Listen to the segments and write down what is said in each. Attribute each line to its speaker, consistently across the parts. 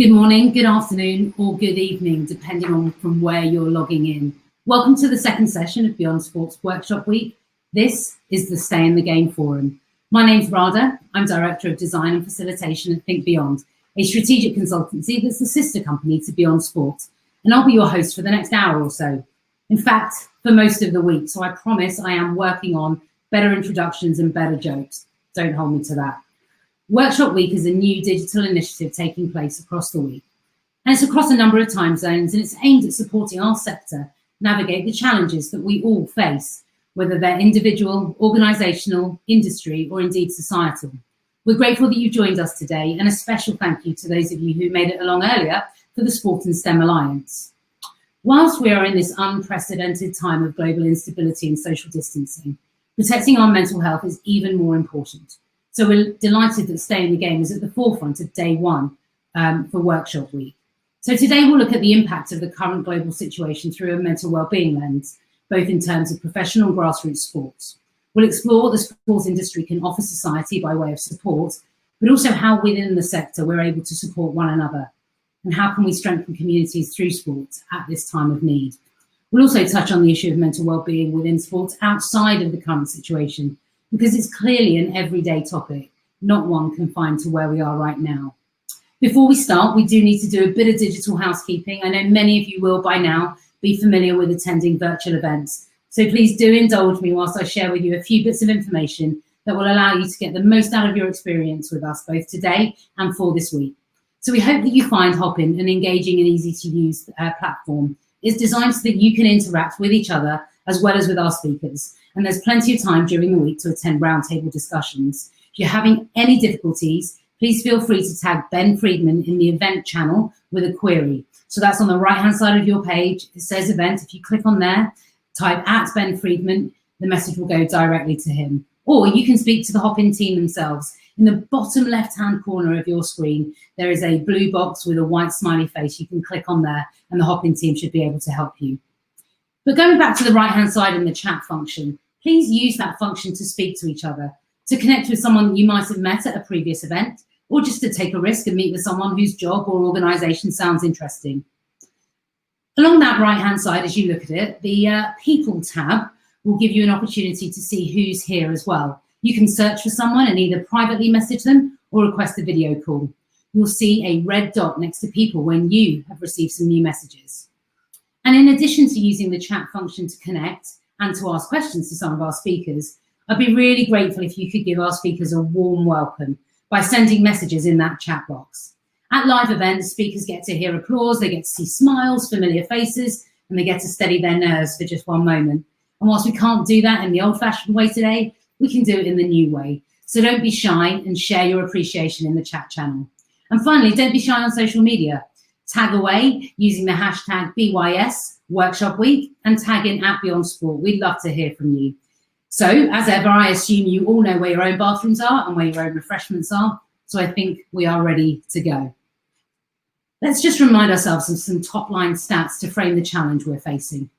Speaker 1: Good morning, good afternoon, or good evening, depending on from where you're logging in. Welcome to the second session of Beyond Sports Workshop Week. This is the Stay in the Game Forum. My name's Radha. I'm Director of Design and Facilitation at Think Beyond, a strategic consultancy that's a sister company to Beyond Sport. And I'll be your host for the next hour or so. In fact, for most of the week. So I promise I am working on better introductions and better jokes. Don't hold me to that. Workshop Week is a new digital initiative taking place across the week. And it's across a number of time zones, and it's aimed at supporting our sector navigate the challenges that we all face, whether they're individual, organisational, industry, or indeed societal. We're grateful that you joined us today, and a special thank you to those of you who made it along earlier for the Sport and STEM Alliance. Whilst we are in this unprecedented time of global instability and social distancing, protecting our mental health is even more important. So we're delighted that Stay in the Game is at the forefront of day one for Workshop Week. So today we'll look at the impact of the current global situation through a mental wellbeing lens, both in terms of professional and grassroots sports. We'll explore what the sports industry can offer society by way of support, but also how within the sector we're able to support one another, and how can we strengthen communities through sports at this time of need. We'll also touch on the issue of mental wellbeing within sports outside of the current situation, because it's clearly an everyday topic, not one confined to where we are right now. Before we start, we do need to do a bit of digital housekeeping. I know many of you will by now be familiar with attending virtual events. So please do indulge me whilst I share with you a few bits of information that will allow you to get the most out of your experience with us both today and for this week. So we hope that you find Hopin an engaging and easy to use platform. It's designed so that you can interact with each other as well as with our speakers. And there's plenty of time during the week to attend roundtable discussions. If you're having any difficulties, please feel free to tag Ben Friedman in the event channel with a query. So that's on the right-hand side of your page. It says event. If you click on there, type @Ben Friedman, the message will go directly to him. Or you can speak to the Hopin team themselves. In the bottom left-hand corner of your screen, there is a blue box with a white smiley face. You can click on there and the Hopin team should be able to help you. But going back to the right-hand side in the chat function, please use that function to speak to each other, to connect with someone you might have met at a previous event, or just to take a risk and meet with someone whose job or organisation sounds interesting. Along that right-hand side, as you look at it, the People tab will give you an opportunity to see who's here as well. You can search for someone and either privately message them or request a video call. You'll see a red dot next to People when you have received some new messages. And in addition to using the chat function to connect and to ask questions to some of our speakers, I'd be really grateful if you could give our speakers a warm welcome by sending messages in that chat box. At live events, speakers get to hear applause, they get to see smiles, familiar faces, and they get to steady their nerves for just one moment. And whilst we can't do that in the old-fashioned way today, we can do it in the new way. So don't be shy and share your appreciation in the chat channel. And finally, don't be shy on social media. Tag away using the hashtag BYS Workshop Week and tag in @BeyondSport. We'd love to hear from you. So, as ever, I assume you all know where your own bathrooms are and where your own refreshments are. So I think we are ready to go. Let's just remind ourselves of some top-line stats to frame the challenge we're facing.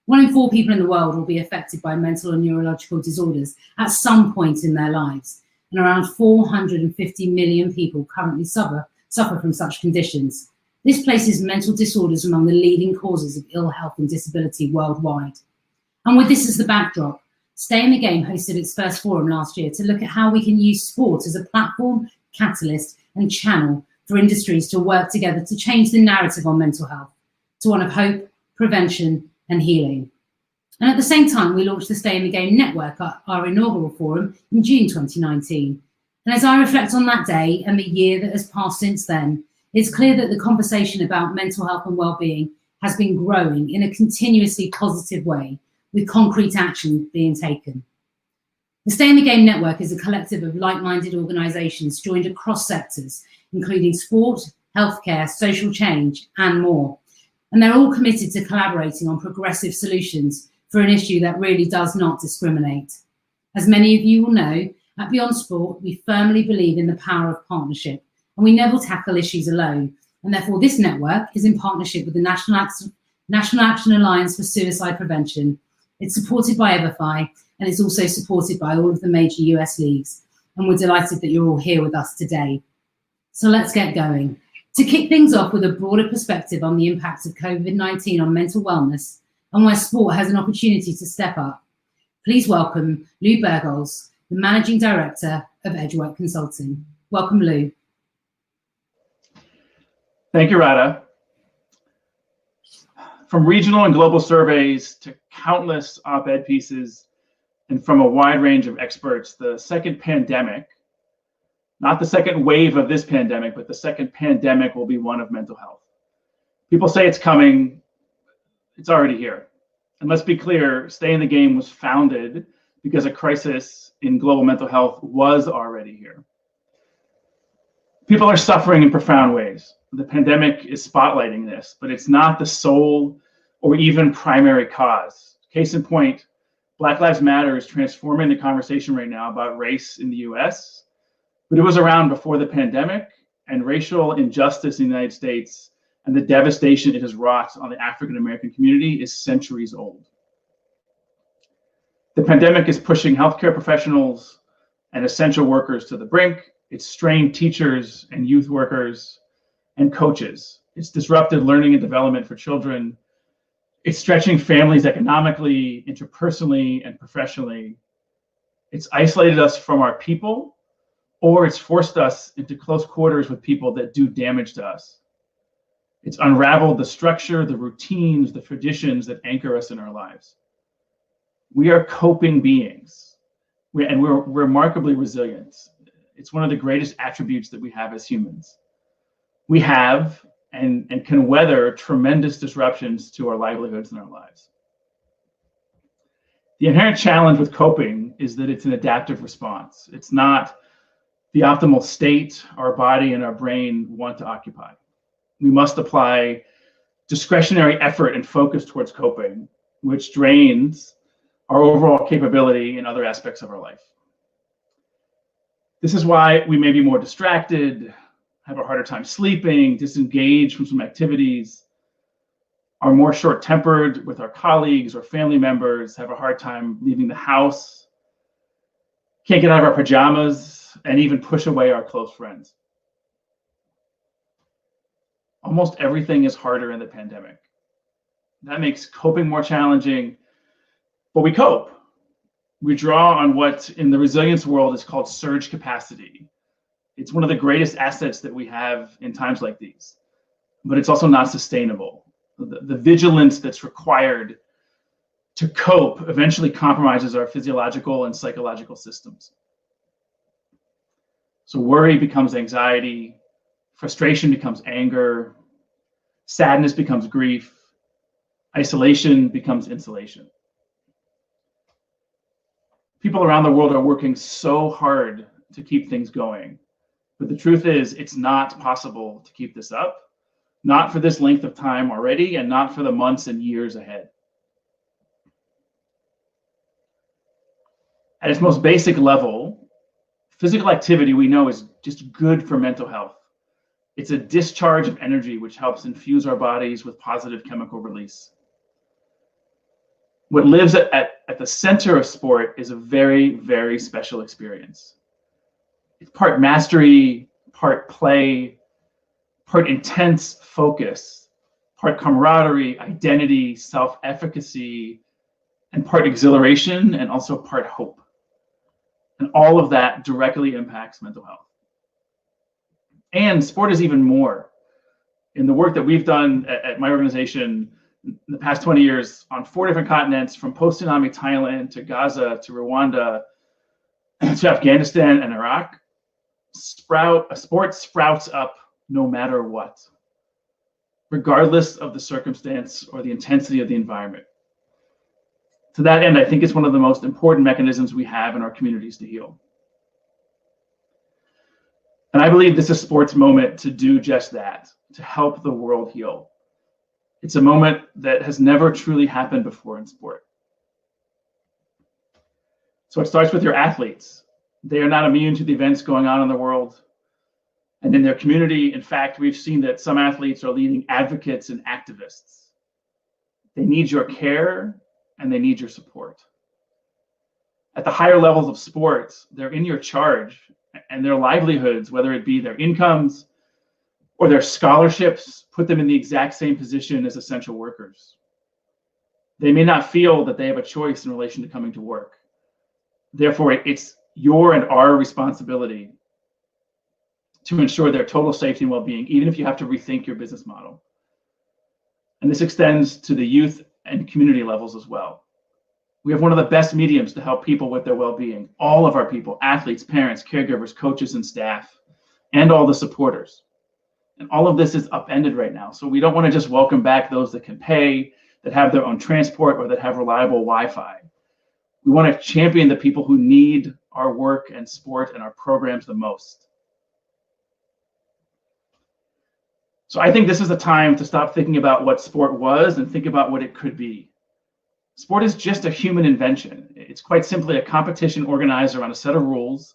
Speaker 1: 1 in 4 people in the world will be affected by mental and neurological disorders at some point in their lives. And around 450 million people currently suffer from such conditions. This places mental disorders among the leading causes of ill health and disability worldwide. And with this as the backdrop, Stay in the Game hosted its first forum last year to look at how we can use sport as a platform, catalyst, and channel for industries to work together to change the narrative on mental health to one of hope, prevention, and healing. And at the same time, we launched the Stay in the Game Network, our inaugural forum, in June 2019. And as I reflect on that day and the year that has passed since then, it's clear that the conversation about mental health and well-being has been growing in a continuously positive way, with concrete action being taken. The Stay in the Game Network is a collective of like-minded organisations joined across sectors, including sport, healthcare, social change, and more. And they're all committed to collaborating on progressive solutions for an issue that really does not discriminate. As many of you will know, at Beyond Sport, we firmly believe in the power of partnership, and we never tackle issues alone. And therefore, this network is in partnership with the National Action Alliance for Suicide Prevention. It's supported by Everfi, and it's also supported by all of the major US leagues. And we're delighted that you're all here with us today. So let's get going. To kick things off with a broader perspective on the impact of COVID-19 on mental wellness and where sport has an opportunity to step up, please welcome Lou Bergholz, the Managing Director of Edgework Consulting. Welcome, Lou.
Speaker 2: Thank you, Radha. From regional and global surveys to countless op-ed pieces and from a wide range of experts, the second pandemic, not the second wave of this pandemic, but the second pandemic will be one of mental health. People say it's coming, it's already here. And let's be clear, Stay in the Game was founded because a crisis in global mental health was already here. People are suffering in profound ways. The pandemic is spotlighting this, but it's not the sole or even primary cause. Case in point, Black Lives Matter is transforming the conversation right now about race in the US, but it was around before the pandemic, and racial injustice in the United States and the devastation it has wrought on the African American community is centuries old. The pandemic is pushing healthcare professionals and essential workers to the brink. It's strained teachers and youth workers and coaches. It's disrupted learning and development for children. It's stretching families economically, interpersonally, and professionally. It's isolated us from our people, or it's forced us into close quarters with people that do damage to us. It's unraveled the structure, the routines, the traditions that anchor us in our lives. We are coping beings, and we're remarkably resilient. It's one of the greatest attributes that we have as humans. We have and can weather tremendous disruptions to our livelihoods and our lives. The inherent challenge with coping is that it's an adaptive response. It's not the optimal state our body and our brain want to occupy. We must apply discretionary effort and focus towards coping, which drains our overall capability in other aspects of our life. This is why we may be more distracted, have a harder time sleeping, disengaged from some activities, are more short-tempered with our colleagues or family members, have a hard time leaving the house, can't get out of our pajamas, and even push away our close friends. Almost everything is harder in the pandemic. That makes coping more challenging, but we cope. We draw on what in the resilience world is called surge capacity. It's one of the greatest assets that we have in times like these, but it's also not sustainable. The vigilance that's required to cope eventually compromises our physiological and psychological systems. So worry becomes anxiety, frustration becomes anger, sadness becomes grief, isolation becomes insulation. People around the world are working so hard to keep things going, but the truth is it's not possible to keep this up, not for this length of time already, and not for the months and years ahead. At its most basic level, physical activity we know is just good for mental health. It's a discharge of energy which helps infuse our bodies with positive chemical release. What lives at the center of sport is a very, very special experience. It's part mastery, part play, part intense focus, part camaraderie, identity, self-efficacy, and part exhilaration, and also part hope. And all of that directly impacts mental health. And sport is even more. In the work that we've done at my organization in the past 20 years on 4 different continents, from post-tsunami Thailand to Gaza to Rwanda to Afghanistan and Iraq, sport sprouts up no matter what, regardless of the circumstance or the intensity of the environment. To that end, I think it's one of the most important mechanisms we have in our communities to heal. And I believe this is sport's moment to do just that, to help the world heal. It's a moment that has never truly happened before in sport. So it starts with your athletes. They are not immune to the events going on in the world and in their community. In fact, we've seen that some athletes are leading advocates and activists. They need your care and they need your support. At the higher levels of sports, they're in your charge, and their livelihoods, whether it be their incomes or their scholarships put them in the exact same position as essential workers. They may not feel that they have a choice in relation to coming to work. Therefore, it's your and our responsibility to ensure their total safety and well-being, even if you have to rethink your business model. And this extends to the youth and community levels as well. We have one of the best mediums to help people with their well-being. All of our people, athletes, parents, caregivers, coaches, and staff, and all the supporters. And all of this is upended right now. So we don't want to just welcome back those that can pay, that have their own transport, or that have reliable Wi-Fi. We want to champion the people who need our work and sport and our programs the most. So I think this is a time to stop thinking about what sport was and think about what it could be. Sport is just a human invention. It's quite simply a competition organized around a set of rules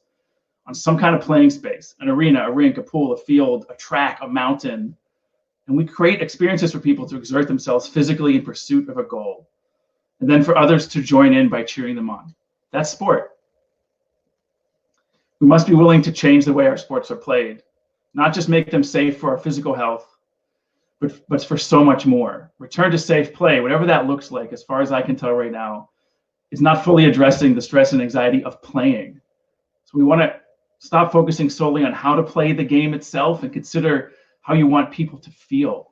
Speaker 2: on some kind of playing space, an arena, a rink, a pool, a field, a track, a mountain. And we create experiences for people to exert themselves physically in pursuit of a goal. And then for others to join in by cheering them on. That's sport. We must be willing to change the way our sports are played, not just make them safe for our physical health, but for so much more. Return to safe play, whatever that looks like, as far as I can tell right now, is not fully addressing the stress and anxiety of playing. So we want to stop focusing solely on how to play the game itself and consider how you want people to feel.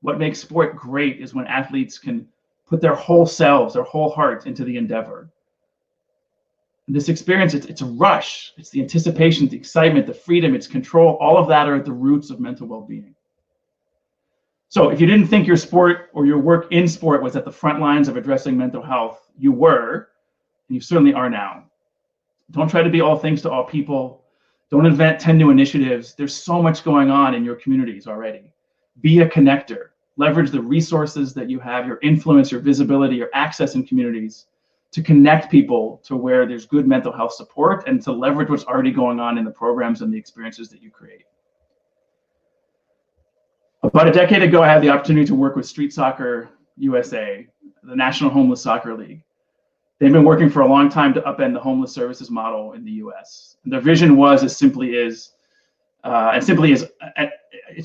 Speaker 2: What makes sport great is when athletes can put their whole selves, their whole heart into the endeavor. And this experience, it's a rush. It's the anticipation, the excitement, the freedom, it's control. All of that are at the roots of mental well-being. So if you didn't think your sport or your work in sport was at the front lines of addressing mental health, you were, and you certainly are now. Don't try to be all things to all people. Don't invent 10 new initiatives. There's so much going on in your communities already. Be a connector. Leverage the resources that you have, your influence, your visibility, your access in communities to connect people to where there's good mental health support and to leverage what's already going on in the programs and the experiences that you create. About a decade ago, I had the opportunity to work with Street Soccer USA, the National Homeless Soccer League. They've been working for a long time to upend the homeless services model in the US. And their vision was it's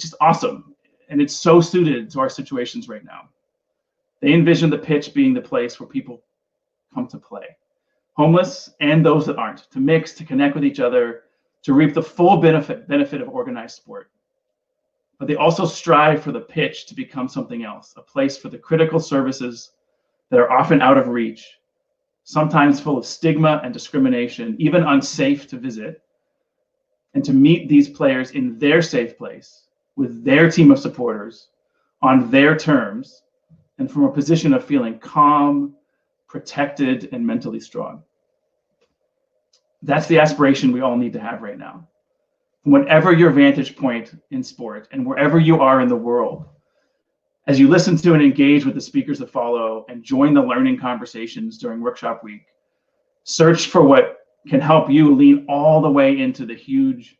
Speaker 2: just awesome. And it's so suited to our situations right now. They envision the pitch being the place where people come to play, homeless and those that aren't, to mix, to connect with each other, to reap the full benefit of organized sport. But they also strive for the pitch to become something else, a place for the critical services that are often out of reach, sometimes full of stigma and discrimination, even unsafe to visit, and to meet these players in their safe place with their team of supporters on their terms and from a position of feeling calm, protected, and mentally strong. That's the aspiration we all need to have right now. Whatever your vantage point in sport and wherever you are in the world, as you listen to and engage with the speakers that follow and join the learning conversations during workshop week, search for what can help you lean all the way into the huge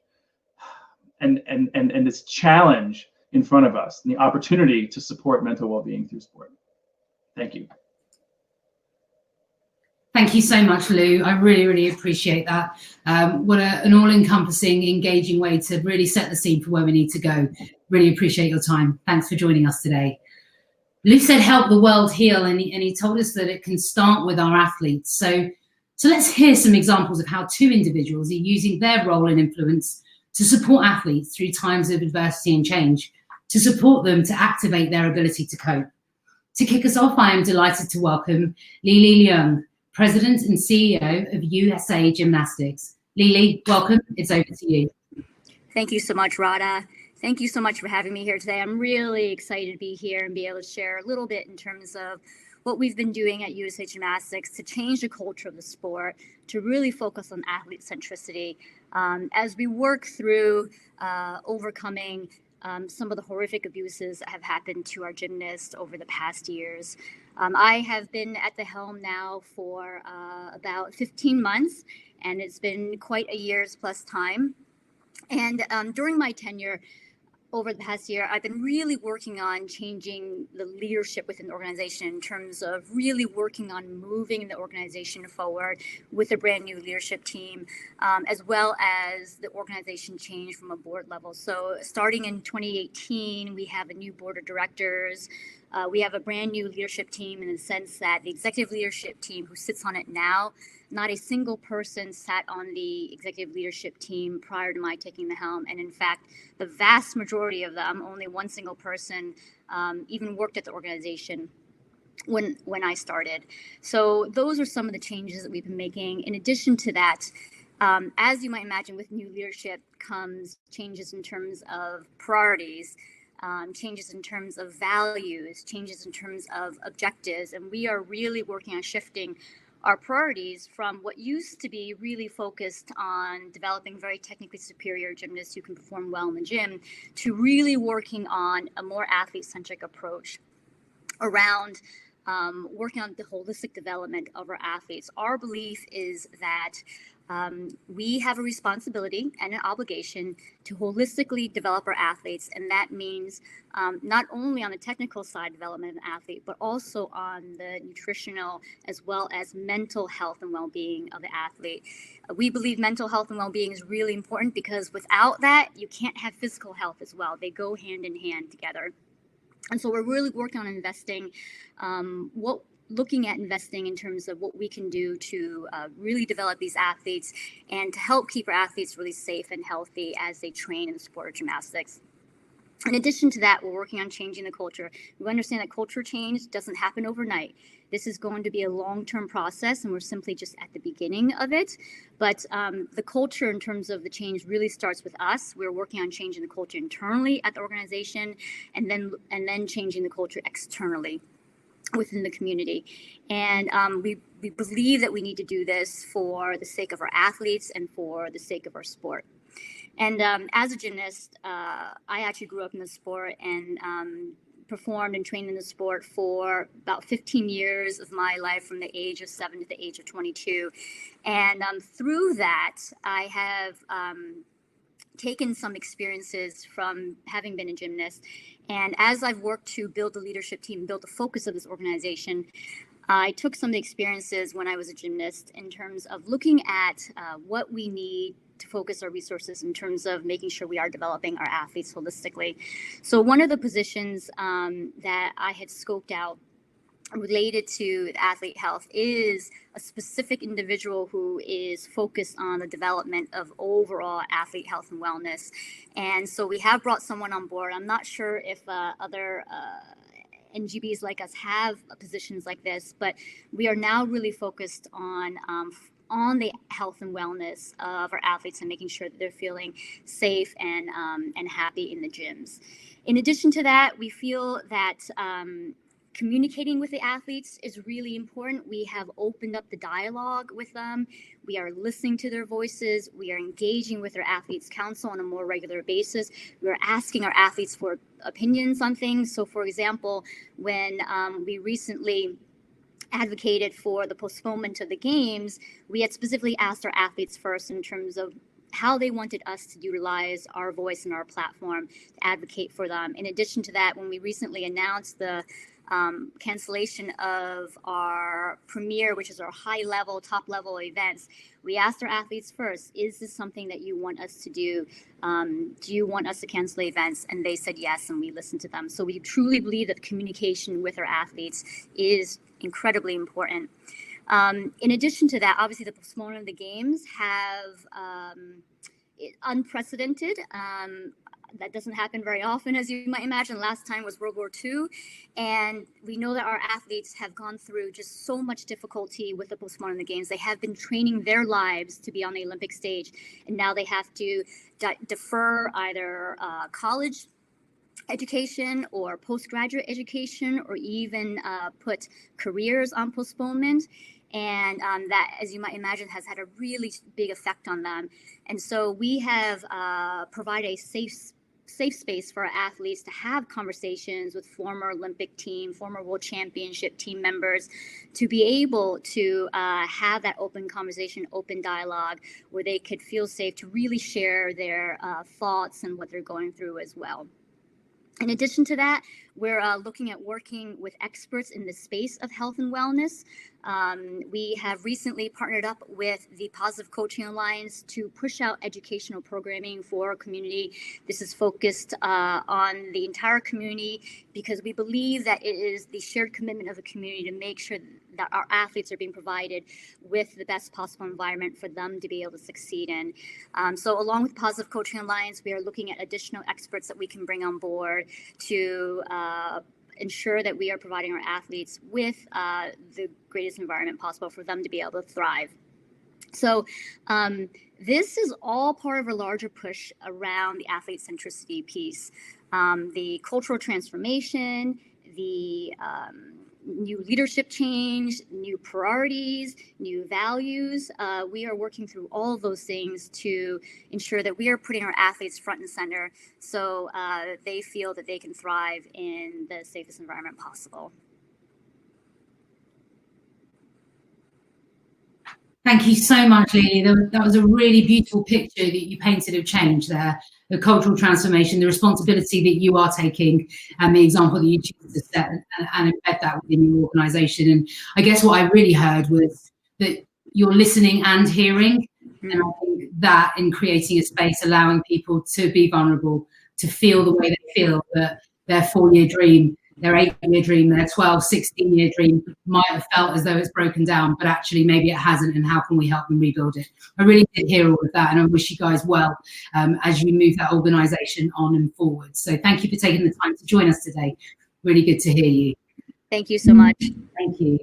Speaker 2: and this challenge in front of us and the opportunity to support mental well-being through sport. Thank you.
Speaker 1: Thank you so much, Lou. I really, really appreciate that. What an all-encompassing, engaging way to really set the scene for where we need to go. Really appreciate your time. Thanks for joining us today. Lou said help the world heal, and he told us that it can start with our athletes. So let's hear some examples of how two individuals are using their role and influence to support athletes through times of adversity and change, to support them to activate their ability to cope. To kick us off, I am delighted to welcome Li Leung, President and CEO of USA Gymnastics. Li, welcome. It's over to you.
Speaker 3: Thank you so much, Radha. Thank you so much for having me here today. I'm really excited to be here and be able to share a little bit in terms of what we've been doing at USA Gymnastics to change the culture of the sport, to really focus on athlete centricity as we work through overcoming some of the horrific abuses that have happened to our gymnasts over the past years. I have been at the helm now for about 15 months, and it's been quite a year's plus time. And during my tenure, over the past year, I've been really working on changing the leadership within the organization in terms of really working on moving the organization forward with a brand new leadership team, as well as the organization change from a board level. So starting in 2018, we have a new board of directors. We have a brand new leadership team in the sense that the executive leadership team who sits on it now, not a single person sat on the executive leadership team prior to my taking the helm. And in fact, the vast majority of them, only one single person, even worked at the organization when I started. So those are some of the changes that we've been making. In addition to that, as you might imagine, with new leadership comes changes in terms of priorities, changes in terms of values, changes in terms of objectives. And we are really working on shifting our priorities from what used to be really focused on developing very technically superior gymnasts who can perform well in the gym to really working on a more athlete-centric approach around working on the holistic development of our athletes. Our belief is that we have a responsibility and an obligation to holistically develop our athletes, and that means not only on the technical side development of an athlete, but also on the nutritional as well as mental health and well-being of the athlete. We believe mental health and well-being is really important because without that, you can't have physical health as well. They go hand in hand together. And so we're really working on investing, looking at investing in terms of what we can do to really develop these athletes and to help keep our athletes really safe and healthy as they train in the sport of gymnastics. In addition to that, we're working on changing the culture. We understand that culture change doesn't happen overnight. This is going to be a long-term process, and we're simply just at the beginning of it. But the culture in terms of the change really starts with us. We're working on changing the culture internally at the organization and then changing the culture externally within the community. And we believe that we need to do this for the sake of our athletes and for the sake of our sport. And as a gymnast, I actually grew up in the sport and performed and trained in the sport for about 15 years of my life, from the age of 7 to the age of 22. And through that, I have taken some experiences from having been a gymnast. And as I've worked to build the leadership team, build the focus of this organization, I took some of the experiences when I was a gymnast in terms of looking at what we need to focus our resources in terms of making sure we are developing our athletes holistically. So one of the positions that I had scoped out related to athlete health is a specific individual who is focused on the development of overall athlete health and wellness. And so we have brought someone on board. I'm not sure if other NGBs like us have positions like this, but we are now really focused on the health and wellness of our athletes and making sure that they're feeling safe and happy in the gyms. In addition to that, we feel that communicating with the athletes is really important. We have opened up the dialogue with them. We are listening to their voices. We are engaging with our athletes' council on a more regular basis. We're asking our athletes for opinions on things. So, for example, when we recently advocated for the postponement of the games, we had specifically asked our athletes first in terms of how they wanted us to utilize our voice and our platform to advocate for them. In addition to that, when we recently announced the cancellation of our premier, which is our high-level, top-level events, we asked our athletes first, is this something that you want us to do? Do you want us to cancel the events? And they said yes, and we listened to them. So we truly believe that communication with our athletes is incredibly important. In addition to that, obviously the postponement of the games have unprecedented. That doesn't happen very often, as you might imagine. Last time was World War II. And we know that our athletes have gone through just so much difficulty with the postponement of the games. They have been training their lives to be on the Olympic stage. And now they have to defer either college education or postgraduate education, or even put careers on postponement. And that, as you might imagine, has had a really big effect on them. And so we have provided a safe space for our athletes to have conversations with former Olympic team, former World Championship team members, to be able to have that open conversation, open dialogue, where they could feel safe to really share their thoughts and what they're going through as well. In addition to that, we're looking at working with experts in the space of health and wellness. We have recently partnered up with the Positive Coaching Alliance to push out educational programming for our community. This is focused on the entire community because we believe that it is the shared commitment of the community to make sure that our athletes are being provided with the best possible environment for them to be able to succeed in. So along with Positive Coaching Alliance, we are looking at additional experts that we can bring on board to ensure that we are providing our athletes with the greatest environment possible for them to be able to thrive. So this is all part of a larger push around the athlete centricity piece, the cultural transformation, the new leadership change, new priorities, new values. We are working through all of those things to ensure that we are putting our athletes front and center so they feel that they can thrive in the safest environment possible.
Speaker 1: Thank you so much, Li. That was a really beautiful picture that you painted of change there, the cultural transformation, the responsibility that you are taking, and the example that you choose to set and embed that within your organisation. And I guess what I really heard was that you're listening and hearing, and I think that in creating a space, allowing people to be vulnerable, to feel the way they feel, that their 4-year dream, their 8-year dream, their 12, 16-year dream might have felt as though it's broken down, but actually maybe it hasn't, and how can we help them rebuild it? I really did hear all of that, and I wish you guys well as you move that organisation on and forward. So thank you for taking the time to join us today. Really good to hear you.
Speaker 3: Thank you so much.
Speaker 1: Thank you.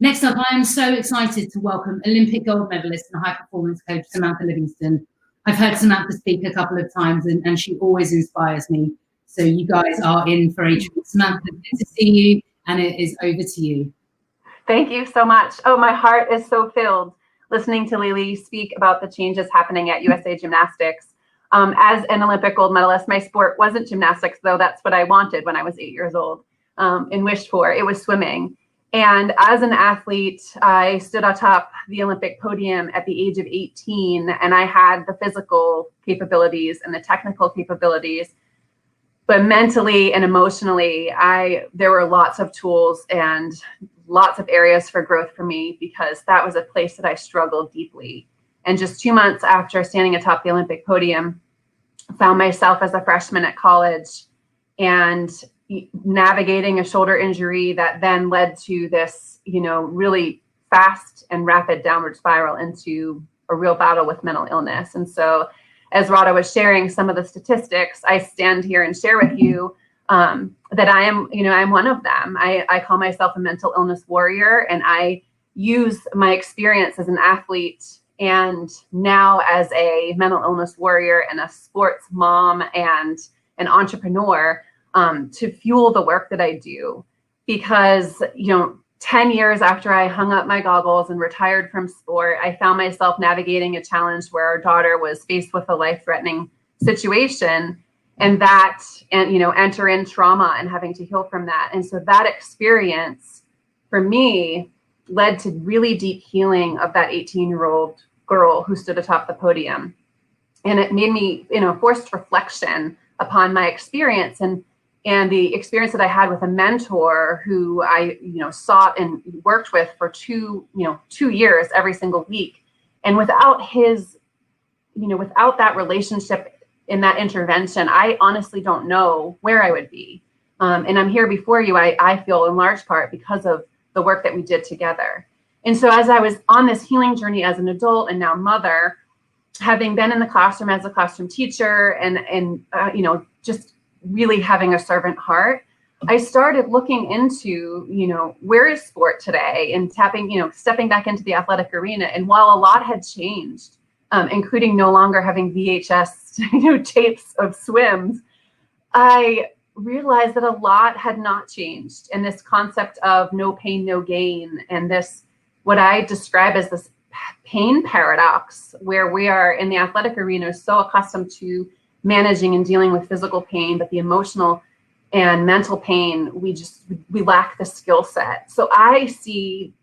Speaker 1: Next up, I am so excited to welcome Olympic gold medalist and high performance coach Samantha Livingstone. I've heard Samantha speak a couple of times, and she always inspires me. So you guys are in for a treat. Samantha, good to see you, and it is over to you.
Speaker 4: Thank you so much. Oh, my heart is so filled listening to Li speak about the changes happening at USA Gymnastics. As an Olympic gold medalist, my sport wasn't gymnastics, though that's what I wanted when I was 8 years old and wished for. It was swimming. And as an athlete, I stood atop the Olympic podium at the age of 18, and I had the physical capabilities and the technical capabilities. But mentally and emotionally, there were lots of tools and lots of areas for growth for me, because that was a place that I struggled deeply. And just 2 months after standing atop the Olympic podium, found myself as a freshman at college and navigating a shoulder injury that then led to this, really fast and rapid downward spiral into a real battle with mental illness. And so, as Rada was sharing some of the statistics, I stand here and share with you that I am, I'm one of them. I call myself a mental illness warrior, and I use my experience as an athlete and now as a mental illness warrior and a sports mom and an entrepreneur to fuel the work that I do. Because, 10 years after I hung up my goggles and retired from sport, I found myself navigating a challenge where our daughter was faced with a life-threatening situation, and enter in trauma and having to heal from that. And so that experience for me led to really deep healing of that 18-year-old girl who stood atop the podium. And it made me, forced reflection upon my experience and the experience that I had with a mentor who I, sought and worked with for 2 years every single week. And without without that relationship in that intervention, I honestly don't know where I would be. And I'm here before you, I feel in large part because of the work that we did together. And so as I was on this healing journey as an adult and now mother, having been in the classroom as a classroom teacher and just really having a servant heart, I started looking into, where is sport today, and stepping back into the athletic arena. And while a lot had changed, including no longer having VHS, tapes of swims, I realized that a lot had not changed. And this concept of no pain, no gain, and this, what I describe as this pain paradox, where we are in the athletic arena so accustomed to managing and dealing with physical pain, but the emotional and mental pain, we lack the skill set. So I see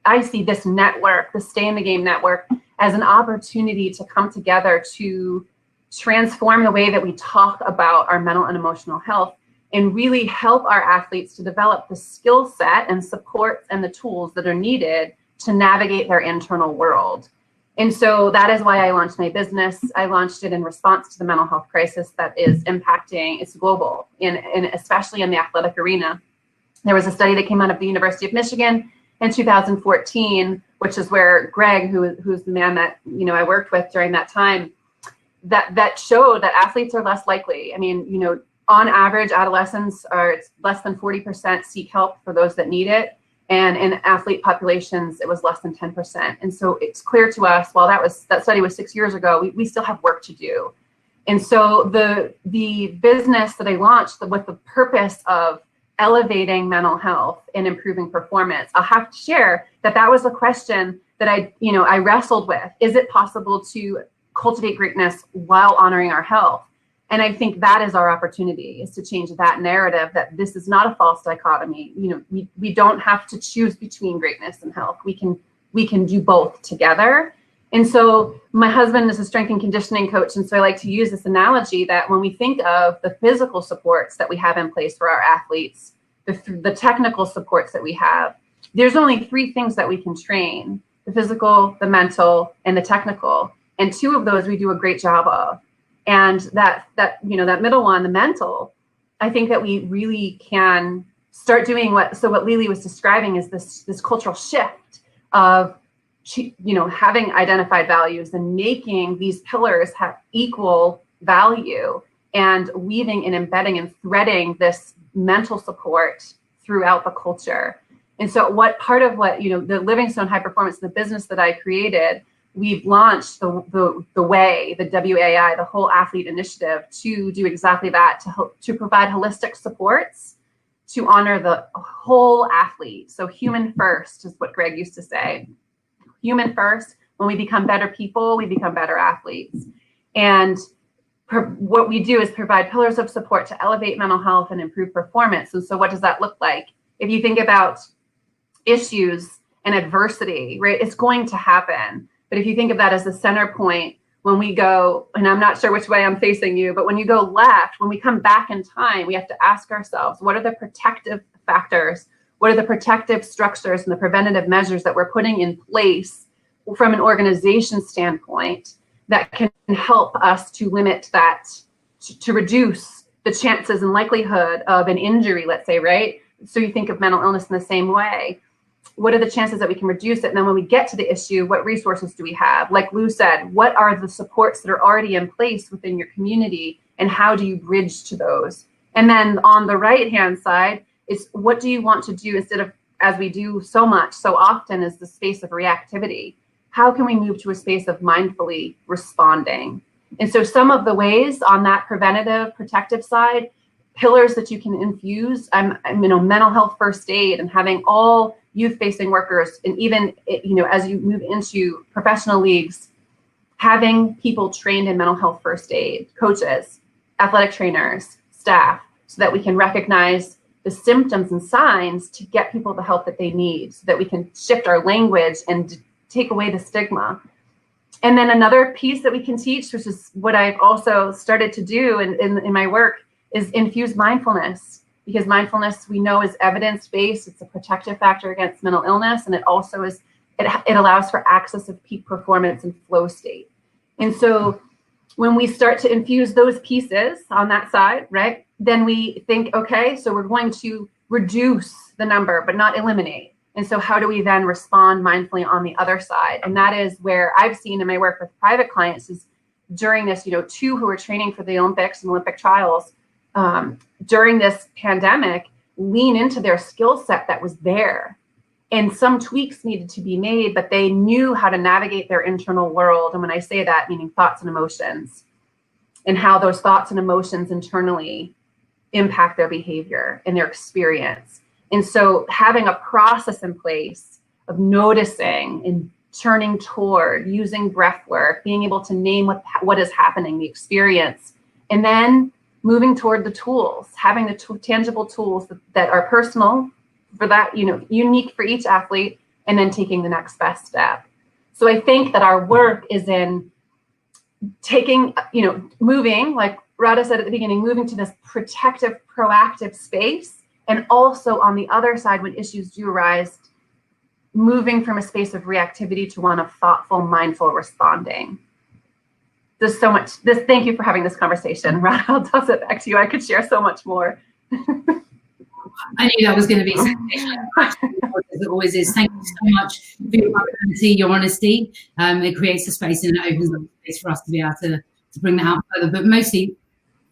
Speaker 4: this network, the Stay in the Game network, as an opportunity to come together to transform the way that we talk about our mental and emotional health, and really help our athletes to develop the skill set and supports and the tools that are needed to navigate their internal world. And so that is why I launched my business. I launched it in response to the mental health crisis that is impacting, it's global, and especially in the athletic arena. There was a study that came out of the University of Michigan in 2014, which is where Greg, who's the man that I worked with during that time, that showed that athletes are less likely. I mean, on average, adolescents it's less than 40% seek help for those that need it. And in athlete populations, it was less than 10%. And so it's clear to us, while that study was 6 years ago, we still have work to do. And so the business that I launched with the purpose of elevating mental health and improving performance, I'll have to share that was a question that I wrestled with. Is it possible to cultivate greatness while honoring our health? And I think that is our opportunity, is to change that narrative, that this is not a false dichotomy. We don't have to choose between greatness and health. We can do both together. And so my husband is a strength and conditioning coach. And so I like to use this analogy that when we think of the physical supports that we have in place for our athletes, the technical supports that we have, there's only 3 things that we can train: the physical, the mental, and the technical. And 2 of those we do a great job of. And that middle one, the mental, I think that we really can start doing what Lili was describing is this cultural shift of, having identified values and making these pillars have equal value, and weaving and embedding and threading this mental support throughout the culture. And so part of what, the Livingstone High Performance, the business that I created, we've launched the WAI, the whole athlete initiative, to do exactly that, to provide holistic supports to honor the whole athlete. So human first is what Greg used to say. Human first. When we become better people, we become better athletes. And what we do is provide pillars of support to elevate mental health and improve performance. And so what does that look like? If you think about issues and adversity, right, it's going to happen. But if you think of that as the center point, when we go, and I'm not sure which way I'm facing you, but when you go left, when we come back in time, we have to ask ourselves, what are the protective factors? What are the protective structures and the preventative measures that we're putting in place from an organization standpoint that can help us to limit that, to reduce the chances and likelihood of an injury, let's say, right? So you think of mental illness in the same way. What are the chances that we can reduce it? And then when we get to the issue, what resources do we have? Like Lou said, what are the supports that are already in place within your community, and how do you bridge to those? And then on the right-hand side is, what do you want to do instead of, as we do so often, is the space of reactivity? How can we move to a space of mindfully responding? And so some of the ways on that preventative, protective side, pillars that you can infuse, mental health first aid, and having all youth-facing workers, and even as you move into professional leagues, having people trained in mental health first aid, coaches, athletic trainers, staff, so that we can recognize the symptoms and signs to get people the help that they need, so that we can shift our language and take away the stigma. And then another piece that we can teach, which is what I've also started to do in my work, is infuse mindfulness. Because mindfulness, we know, is evidence-based. It's a protective factor against mental illness, and it also is, it allows for access of peak performance and flow state. And so when we start to infuse those pieces on that side, right, then we think, okay, so we're going to reduce the number, but not eliminate. And so how do we then respond mindfully on the other side? And that is where I've seen in my work with private clients is during this, 2 who are training for the Olympics and Olympic trials, during this pandemic, lean into their skill set that was there. And some tweaks needed to be made, but they knew how to navigate their internal world. And when I say that, meaning thoughts and emotions, and how those thoughts and emotions internally impact their behavior and their experience. And so having a process in place of noticing and turning toward, using breath work, being able to name what is happening, the experience, and then moving toward the tools, having the tangible tools that are personal for that, unique for each athlete, and then taking the next best step. So I think that our work is in taking, moving, like Radha said at the beginning, moving to this protective, proactive space, and also on the other side, when issues do arise, moving from a space of reactivity to one of thoughtful, mindful responding. There's so much. Thank you for having this conversation. Radha, I'll toss it back to you. I could share so much more.
Speaker 1: I knew that was going to be as it always is. Thank you so much for your vulnerability, your honesty. It creates a space and it opens up a space for us to be able to bring that out further, but mostly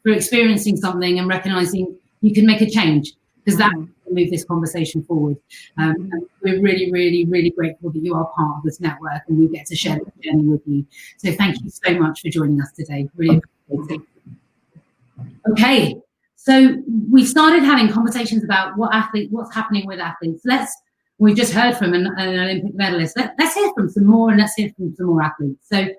Speaker 1: for experiencing something and recognizing you can make a change, because that will move this conversation forward. And we're really, really, really grateful that you are part of this network and we get to share the journey with you. So thank you so much for joining us today. Really appreciate it. Okay. So we started having conversations about what's happening with athletes. We've just heard from an Olympic medalist. Let's hear from some more, and let's hear from some more athletes. So it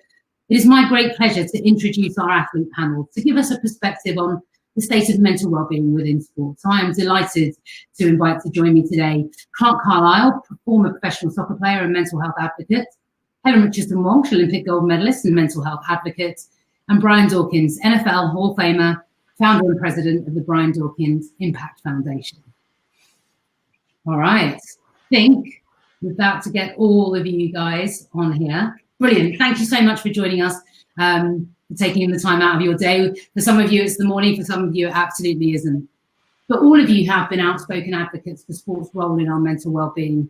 Speaker 1: is my great pleasure to introduce our athlete panel to give us a perspective on the state of mental wellbeing within sports. I am delighted to invite to join me today Clark Carlisle, former professional soccer player and mental health advocate, Helen Richardson-Walsh, Olympic gold medalist and mental health advocate, and Brian Dawkins, NFL Hall of Famer, founder and president of the Brian Dawkins Impact Foundation. All right, I think we're about to get all of you guys on here. Brilliant. Thank you so much for joining us, for taking the time out of your day. For some of you, it's the morning. For some of you, it absolutely isn't. But all of you have been outspoken advocates for sports' role in our mental well-being.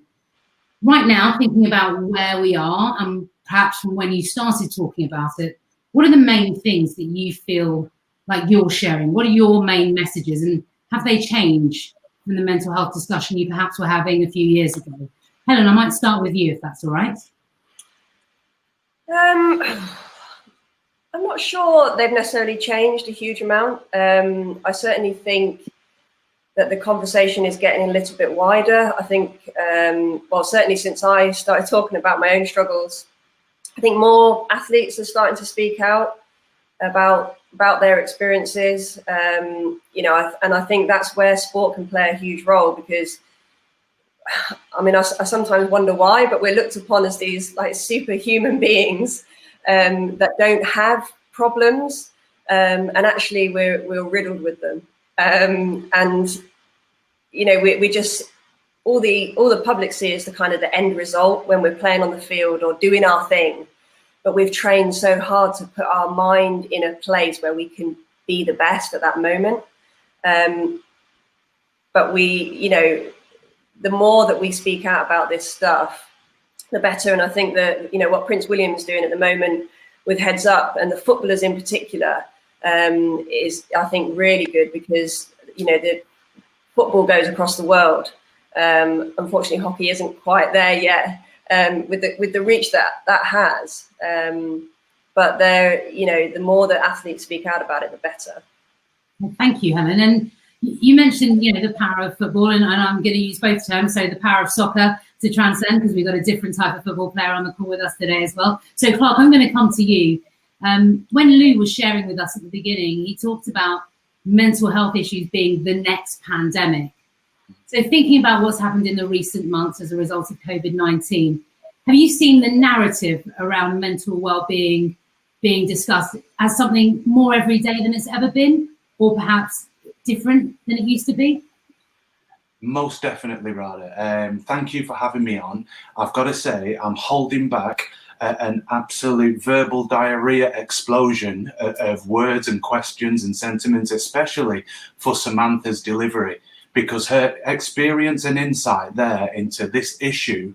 Speaker 1: Right now, thinking about where we are, and perhaps from when you started talking about it, what are the main things that you feel like you're sharing? What are your main messages, and have they changed from the mental health discussion you perhaps were having a few years ago? Helen, I might start with you if that's all right.
Speaker 5: I'm not sure they've necessarily changed a huge amount. I certainly think that the conversation is getting a little bit wider. I think, well, certainly since I started talking about my own struggles, I think more athletes are starting to speak out about their experiences, you know, and I think that's where sport can play a huge role, because I mean, I sometimes wonder why, but we're looked upon as these like superhuman beings that don't have problems, and actually we're riddled with them, and you know, we just all the public see is the kind of the end result when we're playing on the field or doing our thing. But we've trained so hard to put our mind in a place where we can be the best at that moment. But you know, the more that we speak out about this stuff, the better. And I think that, you know, what Prince William's doing at the moment with Heads Up, and the footballers in particular, is, I think, really good, because, you know, the football goes across the world. Unfortunately, hockey isn't quite there yet. With the reach that has, but there, you know, the more that athletes speak out about it, the better.
Speaker 1: Well, thank you, Helen. And you mentioned, you know, the power of football, and I'm going to use both terms. So the power of soccer to transcend, because we've got a different type of football player on the call with us today as well. So Clark, I'm going to come to you. When Lou was sharing with us at the beginning, he talked about mental health issues being the next pandemic. So thinking about what's happened in the recent months as a result of COVID-19, have you seen the narrative around mental well-being being discussed as something more everyday than it's ever been, or perhaps different than it used to be?
Speaker 6: Most definitely, Radha. Thank you for having me on. I've got to say, I'm holding back an absolute verbal diarrhea explosion of words and questions and sentiments, especially for Samantha's delivery, because her experience and insight there into this issue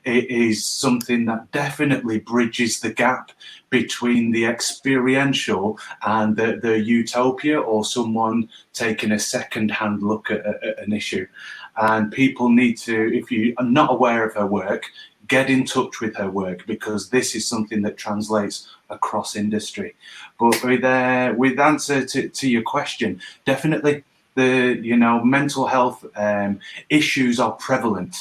Speaker 6: is something that definitely bridges the gap between the experiential and the utopia, or someone taking a second-hand look at an issue. And people need to, if you are not aware of her work, get in touch with her work, because this is something that translates across industry. But with answer to your question, definitely the mental health issues are prevalent.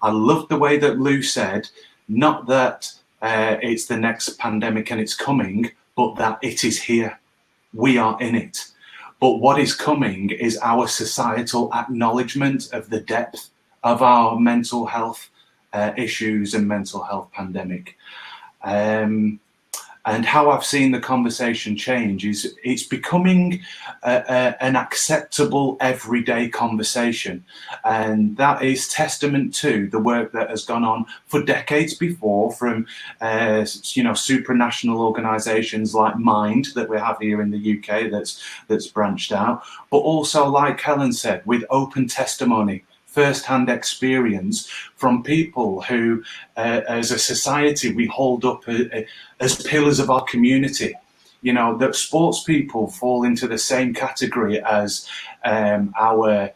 Speaker 6: I love the way that Lou said, not that it's the next pandemic and it's coming, but that it is here. We are in it. But what is coming is our societal acknowledgement of the depth of our mental health issues and mental health pandemic. And And how I've seen the conversation change is it's becoming an acceptable everyday conversation. And that is testament to the work that has gone on for decades before from, supranational organizations like Mind that we have here in the UK that's branched out, but also, like Helen said, with open testimony, first-hand experience from people who, as a society, we hold up as pillars of our community. You know, that sports people fall into the same category as our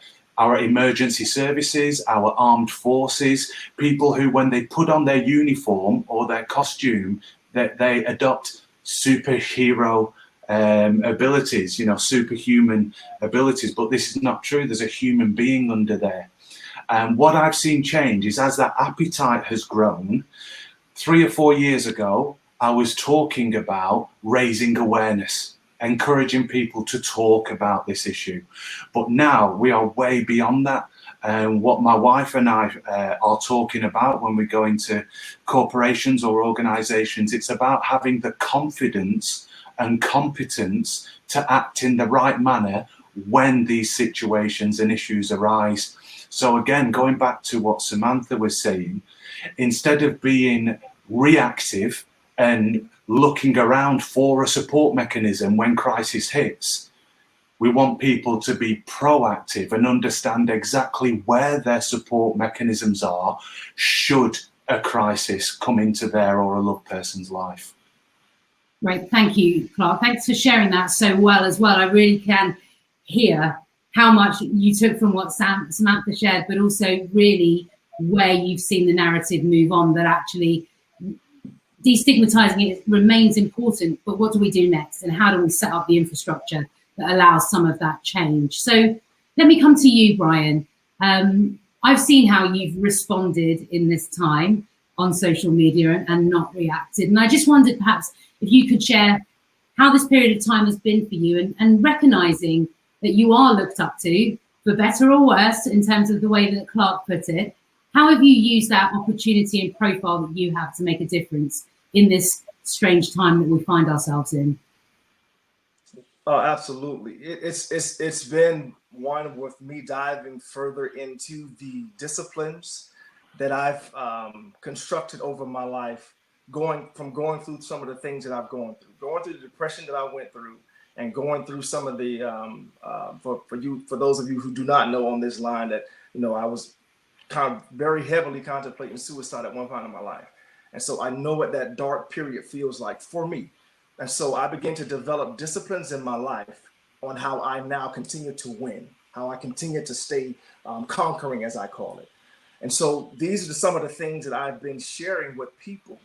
Speaker 6: emergency services, our armed forces, people who, when they put on their uniform or their costume, that they adopt superhero abilities, superhuman abilities. But this is not true. There's a human being under there. And what I've seen change is, as that appetite has grown, 3 or 4 years ago, I was talking about raising awareness, encouraging people to talk about this issue. But now we are way beyond that. And what my wife and I are talking about when we go into corporations or organizations, it's about having the confidence and competence to act in the right manner when these situations and issues arise. So again, going back to what Samantha was saying, instead of being reactive and looking around for a support mechanism when crisis hits, we want people to be proactive and understand exactly where their support mechanisms are should a crisis come into their or a loved person's life.
Speaker 1: Great, thank you, Clark. Thanks for sharing that so well as well. I really can hear how much you took from what Samantha shared, but also really where you've seen the narrative move on, that actually destigmatizing it remains important, but what do we do next? And how do we set up the infrastructure that allows some of that change? So let me come to you, Brian. I've seen how you've responded in this time on social media and not reacted. And I just wondered perhaps if you could share how this period of time has been for you, and recognizing that you are looked up to, for better or worse, in terms of the way that Clark put it. How have you used that opportunity and profile that you have to make a difference in this strange time that we find ourselves in?
Speaker 7: Oh, absolutely. It's been one with me diving further into the disciplines that I've constructed over my life, going through some of the things that I've gone through the depression that I went through, and going through some of the for those of you who do not know on this line, that I was kind of very heavily contemplating suicide at one point in my life. And so I know what that dark period feels like for me. And so I began to develop disciplines in my life on how I now continue to win, how I continue to stay conquering, as I call it. And so these are some of the things that I've been sharing with people,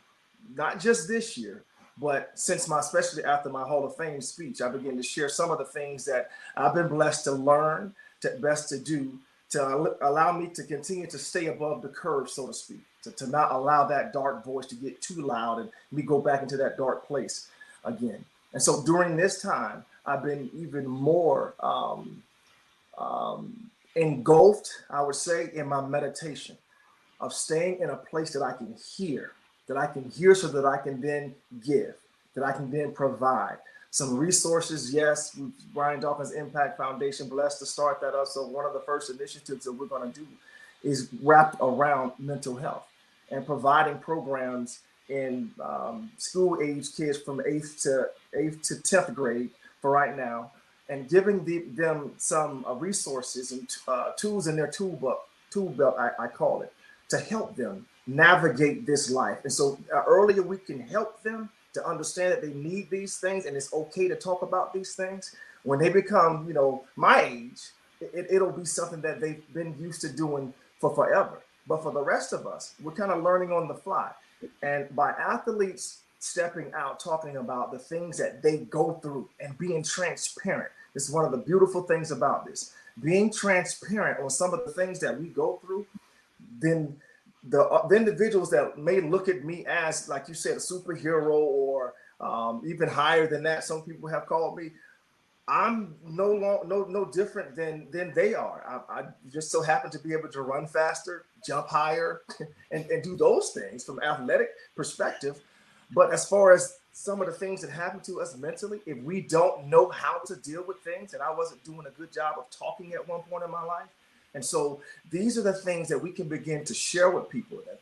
Speaker 7: not just this year, but especially after my Hall of Fame speech, I began to share some of the things that I've been blessed to learn, to do, to allow me to continue to stay above the curve, so to speak, to not allow that dark voice to get too loud and me go back into that dark place again. And so during this time, I've been even more engulfed, I would say, in my meditation of staying in a place that I can hear so that I can then give, that I can then provide some resources. Yes, Brian Dawkins Impact Foundation, blessed to start that up. So one of the first initiatives that we're going to do is wrapped around mental health and providing programs in school age kids from 8th to 10th grade for right now, and giving them some resources and tools in their tool belt, I call it, to help them navigate this life. And so earlier we can help them to understand that they need these things, and it's okay to talk about these things. When they become, my age, it'll be something that they've been used to doing for forever. But for the rest of us, we're kind of learning on the fly. And by athletes stepping out, talking about the things that they go through and being transparent, this is one of the beautiful things about this. Being transparent on some of the things that we go through, then the individuals that may look at me as, like you said, a superhero, or even higher than that, some people have called me, I'm no different than they are. I just so happen to be able to run faster, jump higher, and do those things from an athletic perspective. But as far as some of the things that happen to us mentally, if we don't know how to deal with things, and I wasn't doing a good job of talking at one point in my life. And so these are the things that we can begin to share with people. That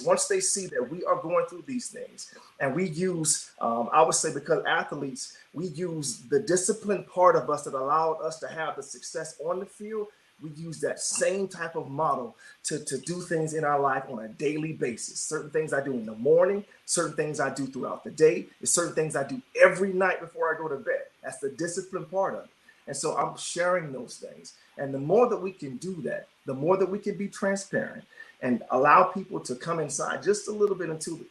Speaker 7: once they see that we are going through these things, and we use, I would say, because athletes, we use the disciplined part of us that allowed us to have the success on the field. We use that same type of model to do things in our life on a daily basis. Certain things I do in the morning, certain things I do throughout the day, and certain things I do every night before I go to bed. That's the disciplined part of it. And so I'm sharing those things. And the more that we can do that, the more that we can be transparent and allow people to come inside just a little bit into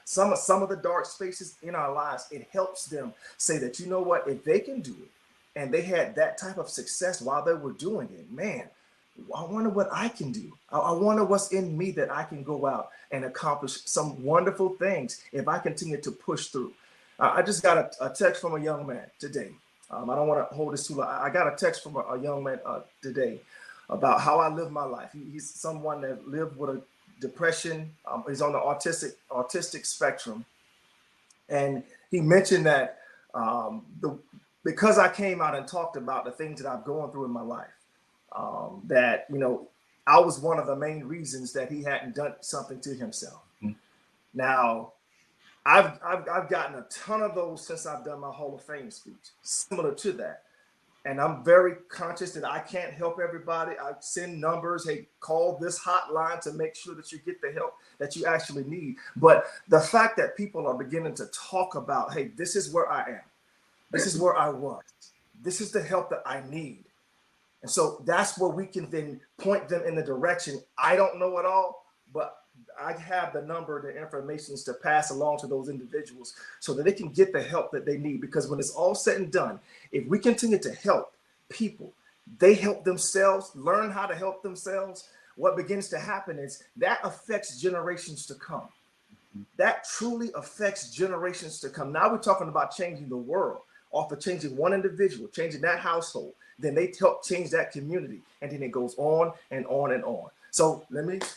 Speaker 7: some of the dark spaces in our lives, it helps them say that, you know what, if they can do it, and they had that type of success while they were doing it, man, I wonder what I can do. I wonder what's in me that I can go out and accomplish some wonderful things if I continue to push through. I just got a text from a young man today. I don't want to hold this too long. I got a text from a young man today about how I live my life. He's someone that lived with a depression. He's on the autistic spectrum. And he mentioned that because I came out and talked about the things that I've gone through in my life, that, you know, I was one of the main reasons that he hadn't done something to himself. Mm-hmm. Now, I've gotten a ton of those since I've done my Hall of Fame speech, similar to that. And I'm very conscious that I can't help everybody. I send numbers, hey, call this hotline to make sure that you get the help that you actually need. But the fact that people are beginning to talk about, hey, this is where I am. This is where I was. This is the help that I need. And so that's where we can then point them in the direction. I don't know it all, but I have the number, the information to pass along to those individuals so that they can get the help that they need. Because when it's all said and done, if we continue to help people, they help themselves, learn how to help themselves, what begins to happen is that affects generations to come. That truly affects generations to come. Now we're talking about changing the world, off of changing one individual, changing that household. Then they help change that community. And then it goes on and on and on. So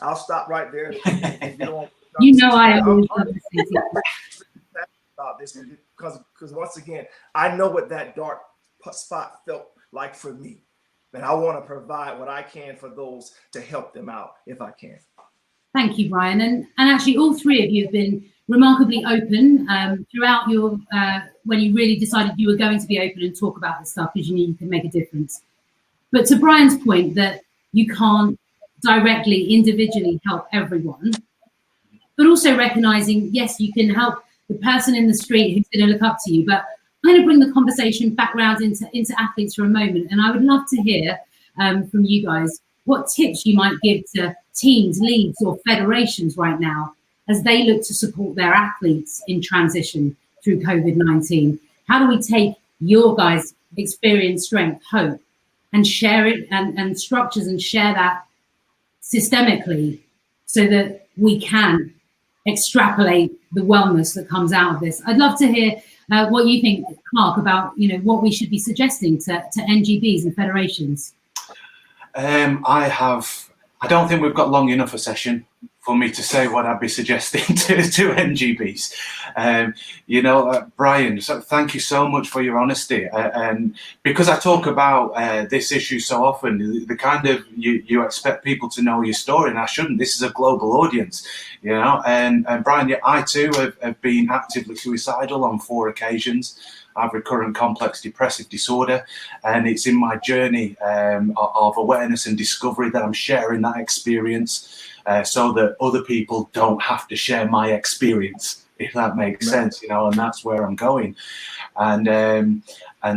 Speaker 7: I'll stop right there.
Speaker 1: You know, I always
Speaker 7: about this because once again, I know what that dark spot felt like for me. And I want to provide what I can for those to help them out if I can.
Speaker 1: Thank you, Brian. And actually, all three of you have been remarkably open throughout your, when you really decided you were going to be open and talk about this stuff because you knew you could make a difference. But to Brian's point that you can't directly, individually help everyone, but also recognizing, yes, you can help the person in the street who's going to look up to you, but I'm going to bring the conversation back round into athletes for a moment. And I would love to hear from you guys what tips you might give to teams, leagues or federations right now as they look to support their athletes in transition through COVID-19. How do we take your guys' experience, strength, hope, and share it and structures and share that systemically so that we can extrapolate the wellness that comes out of this? I'd love to hear what you think, Mark, about what we should be suggesting to NGBs and federations.
Speaker 6: I don't think we've got long enough a session for me to say what I'd be suggesting to NGBs. Brian, so thank you so much for your honesty. And because I talk about this issue so often, the kind of you expect people to know your story, and I shouldn't. This is a global audience, And Brian, I too have been actively suicidal on 4 occasions. I have recurrent complex depressive disorder, and it's in my journey of awareness and discovery that I'm sharing that experience so that other people don't have to share my experience, if that makes sense, and that's where I'm going. And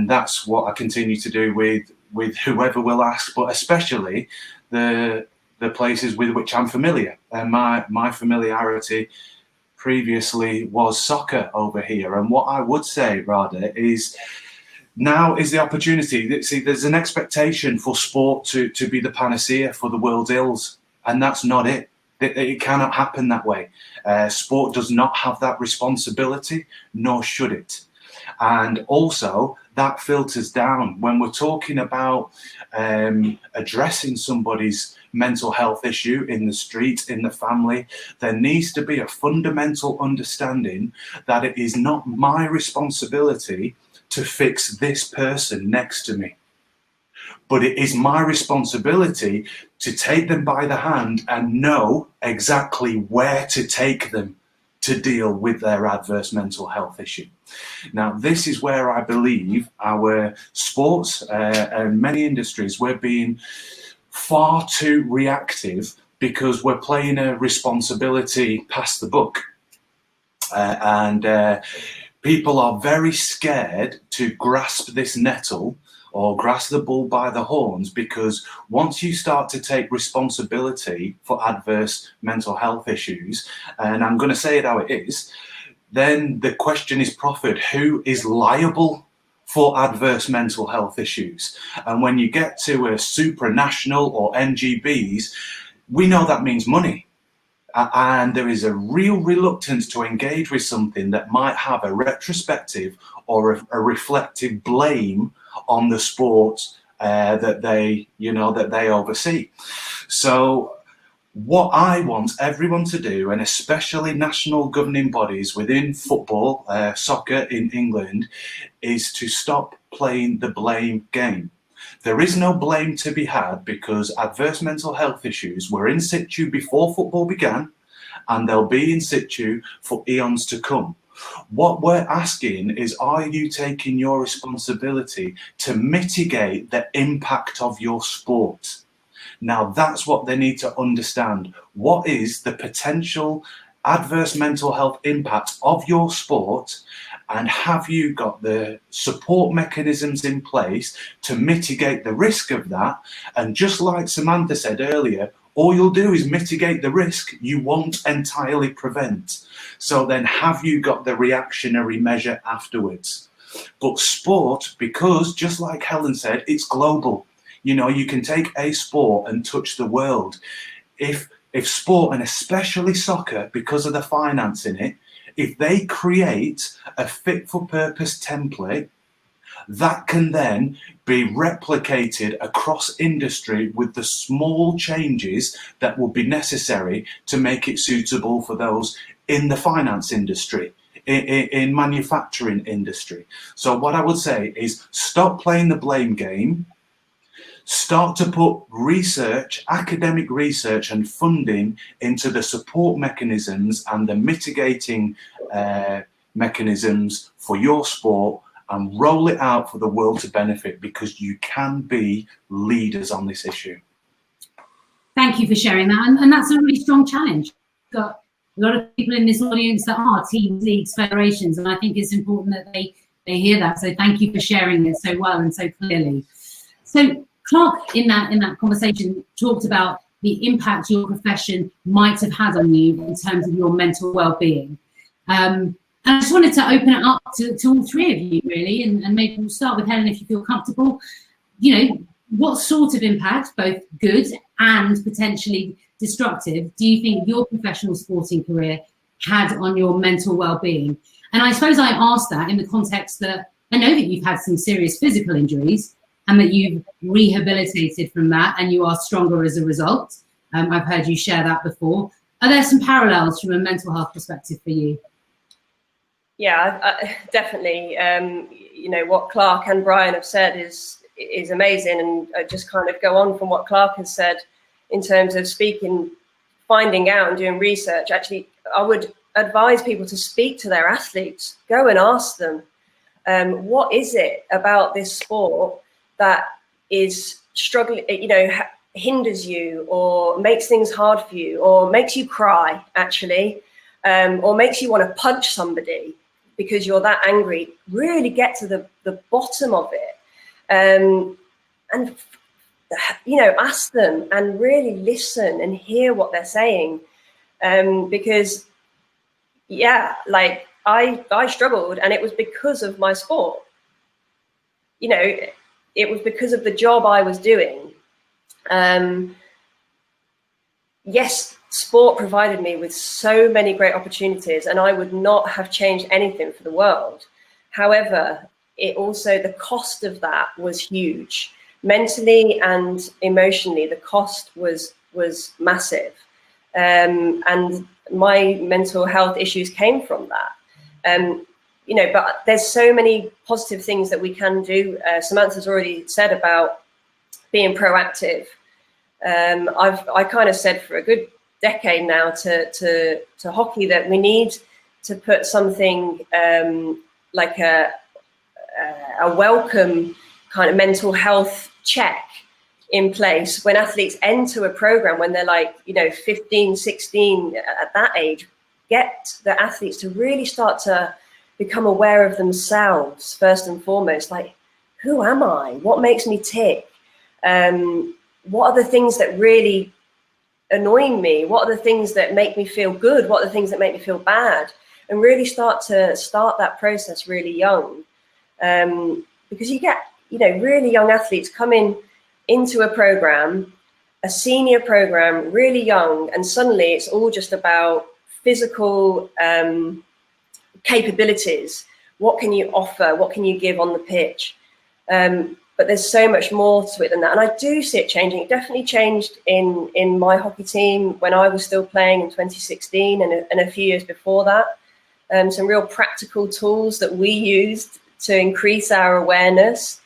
Speaker 6: that's what I continue to do with whoever will ask, but especially the places with which I'm familiar. And my familiarity previously was soccer over here. And what I would say, rather, is now is the opportunity. See, there's an expectation for sport to be the panacea for the world's ills, and that's not it. It cannot happen that way. Sport does not have that responsibility, nor should it. And also, that filters down when we're talking about addressing somebody's mental health issue in the street, in the family, there needs to be a fundamental understanding that it is not my responsibility to fix this person next to me, but it is my responsibility to take them by the hand and know exactly where to take them to deal with their adverse mental health issue. Now, this is where I believe our sports and many industries, we're being far too reactive because we're playing a responsibility past the book. People are very scared to grasp this nettle or grasp the bull by the horns, because once you start to take responsibility for adverse mental health issues, and I'm going to say it how it is, then the question is proffered, who is liable for adverse mental health issues? And when you get to a supranational or NGBs, we know that means money. And there is a real reluctance to engage with something that might have a retrospective or a reflective blame on the sport that they oversee. So what I want everyone to do, and especially national governing bodies within football, soccer in England, is to stop playing the blame game. There is no blame to be had, because adverse mental health issues were in situ before football began, and they'll be in situ for eons to come. What we're asking is, are you taking your responsibility to mitigate the impact of your sport? Now, that's what they need to understand. What is the potential adverse mental health impact of your sport? And have you got the support mechanisms in place to mitigate the risk of that? And just like Samantha said earlier, all you'll do is mitigate the risk. You won't entirely prevent. So then have you got the reactionary measure afterwards? But sport, because just like Helen said, it's global. You know, you can take a sport and touch the world. If sport, and especially soccer, because of the finance in it, if they create a fit for purpose template, that can then be replicated across industry with the small changes that will be necessary to make it suitable for those in the finance industry, in manufacturing industry. So what I would say is, stop playing the blame game. Start to put research, academic research and funding into the support mechanisms and the mitigating mechanisms for your sport, and roll it out for the world to benefit, because you can be leaders on this issue.
Speaker 1: Thank you for sharing that. And that's a really strong challenge. We've got a lot of people in this audience that are teams, leagues, federations, and I think it's important that they hear that. So thank you for sharing it so well and so clearly. So Clark, in that conversation, talked about the impact your profession might have had on you in terms of your mental well-being. And I just wanted to open it up to all three of you, really, and maybe we'll start with Helen, if you feel comfortable. You know, what sort of impact, both good and potentially destructive, do you think your professional sporting career had on your mental well-being? And I suppose I asked that in the context that I know that you've had some serious physical injuries and that you've rehabilitated from that and you are stronger as a result. I've heard you share that before. Are there some parallels from a mental health perspective for you?
Speaker 5: Yeah, definitely. You know, what Clark and Brian have said is amazing, and I just kind of go on from what Clark has said in terms of speaking, finding out and doing research. Actually, I would advise people to speak to their athletes. Go and ask them, what is it about this sport that is struggling, you know, hinders you or makes things hard for you or makes you cry, actually, or makes you want to punch somebody because you're that angry. Really get to the bottom of it, and you know, ask them and really listen and hear what they're saying, because yeah, like I struggled, and it was because of my sport. You know, it was because of the job I was doing. Yes, sport provided me with so many great opportunities, and I would not have changed anything for the world. However, it also, the cost of that was huge. Mentally and emotionally, the cost was was massive. And my mental health issues came from that. You know, but there's so many positive things that we can do. Samantha's already said about being proactive. I kind of said for a good decade now to hockey that we need to put something like a welcome kind of mental health check in place when athletes enter a program when they're like, you know, 15, 16 at that age. Get the athletes to really start to become aware of themselves first and foremost. Like, who am I? What makes me tick? What are the things that really annoy me? What are the things that make me feel good? What are the things that make me feel bad? And really start that process really young. Because you get, you know, really young athletes coming into a program, a senior program, really young, and suddenly it's all just about physical capabilities. What can you offer? What can you give on the pitch? But there's so much more to it than that. And I do see it changing. It definitely changed in my hockey team when I was still playing in 2016 and a few years before that. Some real practical tools that we used to increase our awareness.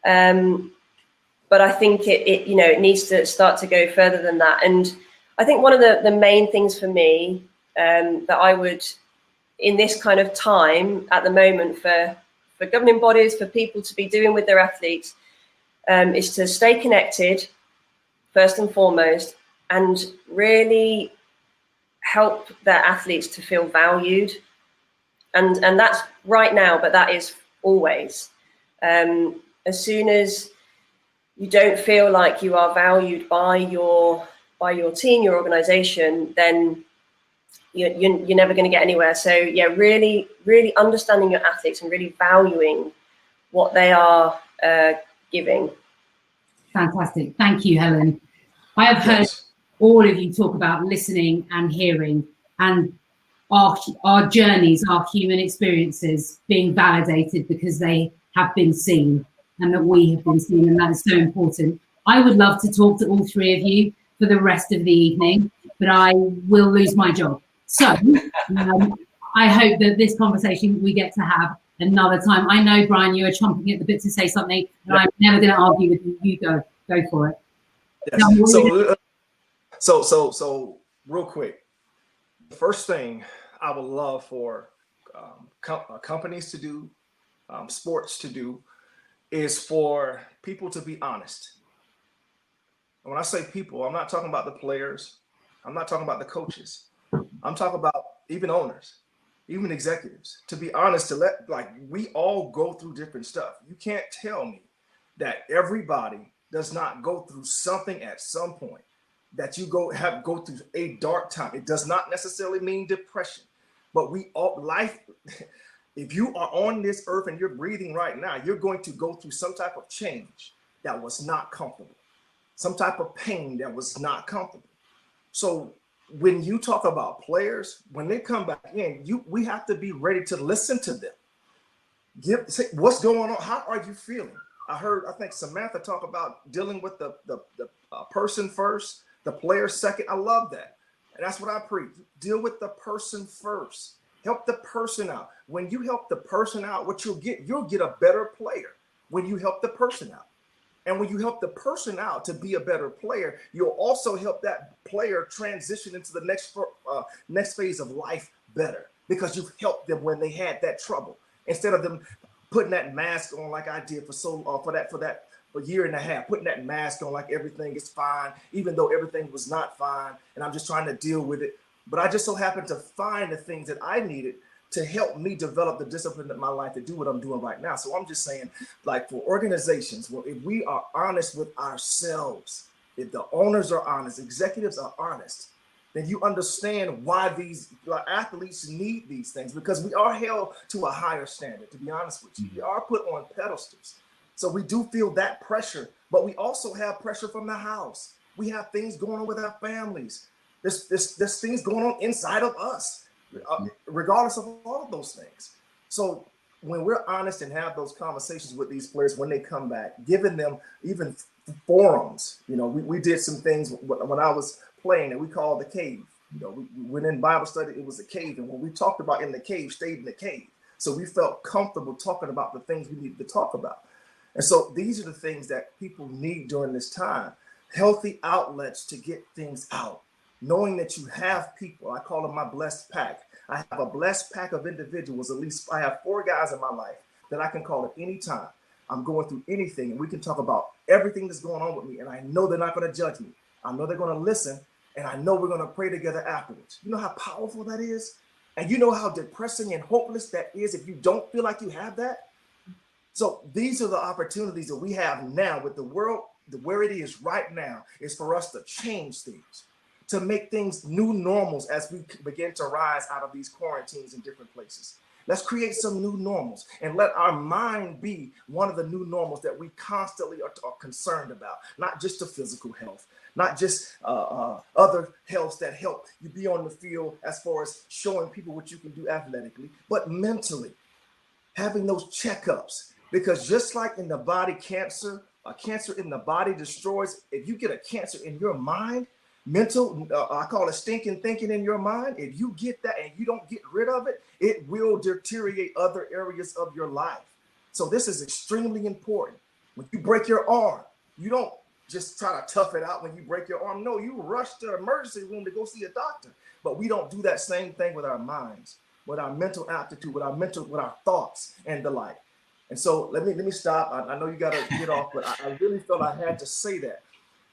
Speaker 5: But I think it you know, it needs to start to go further than that. And I think one of the main things for me that I would, in this kind of time at the moment for governing bodies, for people to be doing with their athletes, is to stay connected first and foremost, and really help their athletes to feel valued. And that's right now, but that is always. As soon as you don't feel like you are valued by your team, your organization, then you're never going to get anywhere. So yeah, really, really understanding your athletes and really valuing what they are giving.
Speaker 1: Fantastic. Thank you, Helen. I have heard all of you talk about listening and hearing, and our journeys, our human experiences being validated because they have been seen and that we have been seen, and that is so important. I would love to talk to all three of you for the rest of the evening, but I will lose my job. So I hope that this conversation we get to have another time. I know, Brian, you are chomping at the bit to say something, and I'm never going to argue with you. You go for it.
Speaker 7: Yes. So real quick, the first thing I would love for companies to do, sports to do, is for people to be honest. And when I say people, I'm not talking about the players. I'm not talking about the coaches. I'm talking about even owners, even executives. To be honest, we all go through different stuff. You can't tell me that everybody does not go through something at some point, that you go through a dark time. It does not necessarily mean depression, but life, if you are on this earth and you're breathing right now, you're going to go through some type of change that was not comfortable, some type of pain that was not comfortable. So when you talk about players, when they come back in, we have to be ready to listen to them. Say, what's going on? How are you feeling? I think Samantha talk about dealing with the person first, the player second. I love that. And that's what I preach. Deal with the person first. Help the person out. When you help the person out, what you'll get a better player when you help the person out. And when you help the person out to be a better player, you'll also help that player transition into the next phase of life better, because you've helped them when they had that trouble, instead of them putting that mask on like I did for a year and a half, putting that mask on like everything is fine, even though everything was not fine, and I'm just trying to deal with it. But I just so happened to find the things that I needed to help me develop the discipline in my life to do what I'm doing right now. So I'm just saying, like, for organizations, well, if we are honest with ourselves, if the owners are honest, executives are honest, then you understand why these athletes need these things, because we are held to a higher standard, to be honest with you. We are put on pedestals. So we do feel that pressure, but we also have pressure from the house. We have things going on with our families. There's things going on inside of us, regardless of all of those things. So when we're honest and have those conversations with these players when they come back, giving them even forums, you know, we did some things when I was playing that we called the cave. You know, we went in Bible study, it was a cave. And when we talked about in the cave, stayed in the cave. So we felt comfortable talking about the things we needed to talk about. And so these are the things that people need during this time. Healthy outlets to get things out. Knowing that you have people, I call them my blessed pack. I have a blessed pack of individuals. At least I have 4 guys in my life that I can call at any time. I'm going through anything and we can talk about everything that's going on with me. And I know they're not going to judge me. I know they're going to listen. And I know we're going to pray together afterwards. You know how powerful that is? And you know how depressing and hopeless that is if you don't feel like you have that? So these are the opportunities that we have now with the world, where it is right now, is for us to change things, to make things new normals as we begin to rise out of these quarantines in different places. Let's create some new normals and let our mind be one of the new normals that we constantly are concerned about, not just the physical health, not just other healths that help you be on the field as far as showing people what you can do athletically, but mentally, having those checkups. Because just like in the body cancer, a cancer in the body destroys. If you get a cancer in your mind, mental, I call it stinking thinking in your mind. If you get that and you don't get rid of it, it will deteriorate other areas of your life. So this is extremely important. When you break your arm, you don't just try to tough it out when you break your arm. No, you rush to the emergency room to go see a doctor. But we don't do that same thing with our minds, with our mental aptitude, with our thoughts and the like. And so let me stop. I know you got to get off, but I really felt I had to say that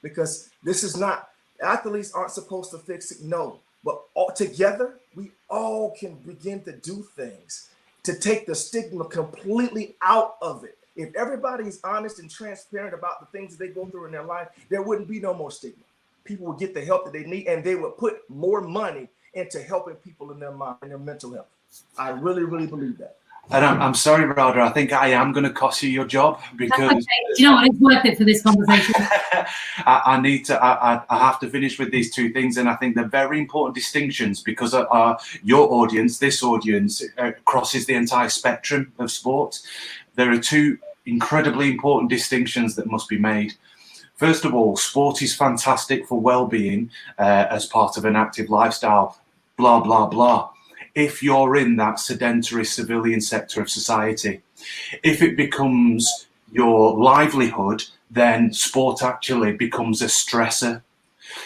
Speaker 7: because this is not, athletes aren't supposed to fix it. No, but all together, we all can begin to do things to take the stigma completely out of it. If everybody is honest and transparent about the things that they go through in their life, there wouldn't be no more stigma. People would get the help that they need, and they would put more money into helping people in their mind and their mental health. I really, really believe that.
Speaker 6: And I'm sorry, Rhoda, I think I am going to cost you your job because...
Speaker 1: Okay. Do you know what? It's worth it for this conversation.
Speaker 6: I have to finish with these 2 things, and I think they're very important distinctions because your audience, this audience, crosses the entire spectrum of sport. There are 2 incredibly important distinctions that must be made. First of all, sport is fantastic for well-being as part of an active lifestyle, blah, blah, blah. If you're in that sedentary civilian sector of society, if it becomes your livelihood, then sport actually becomes a stressor.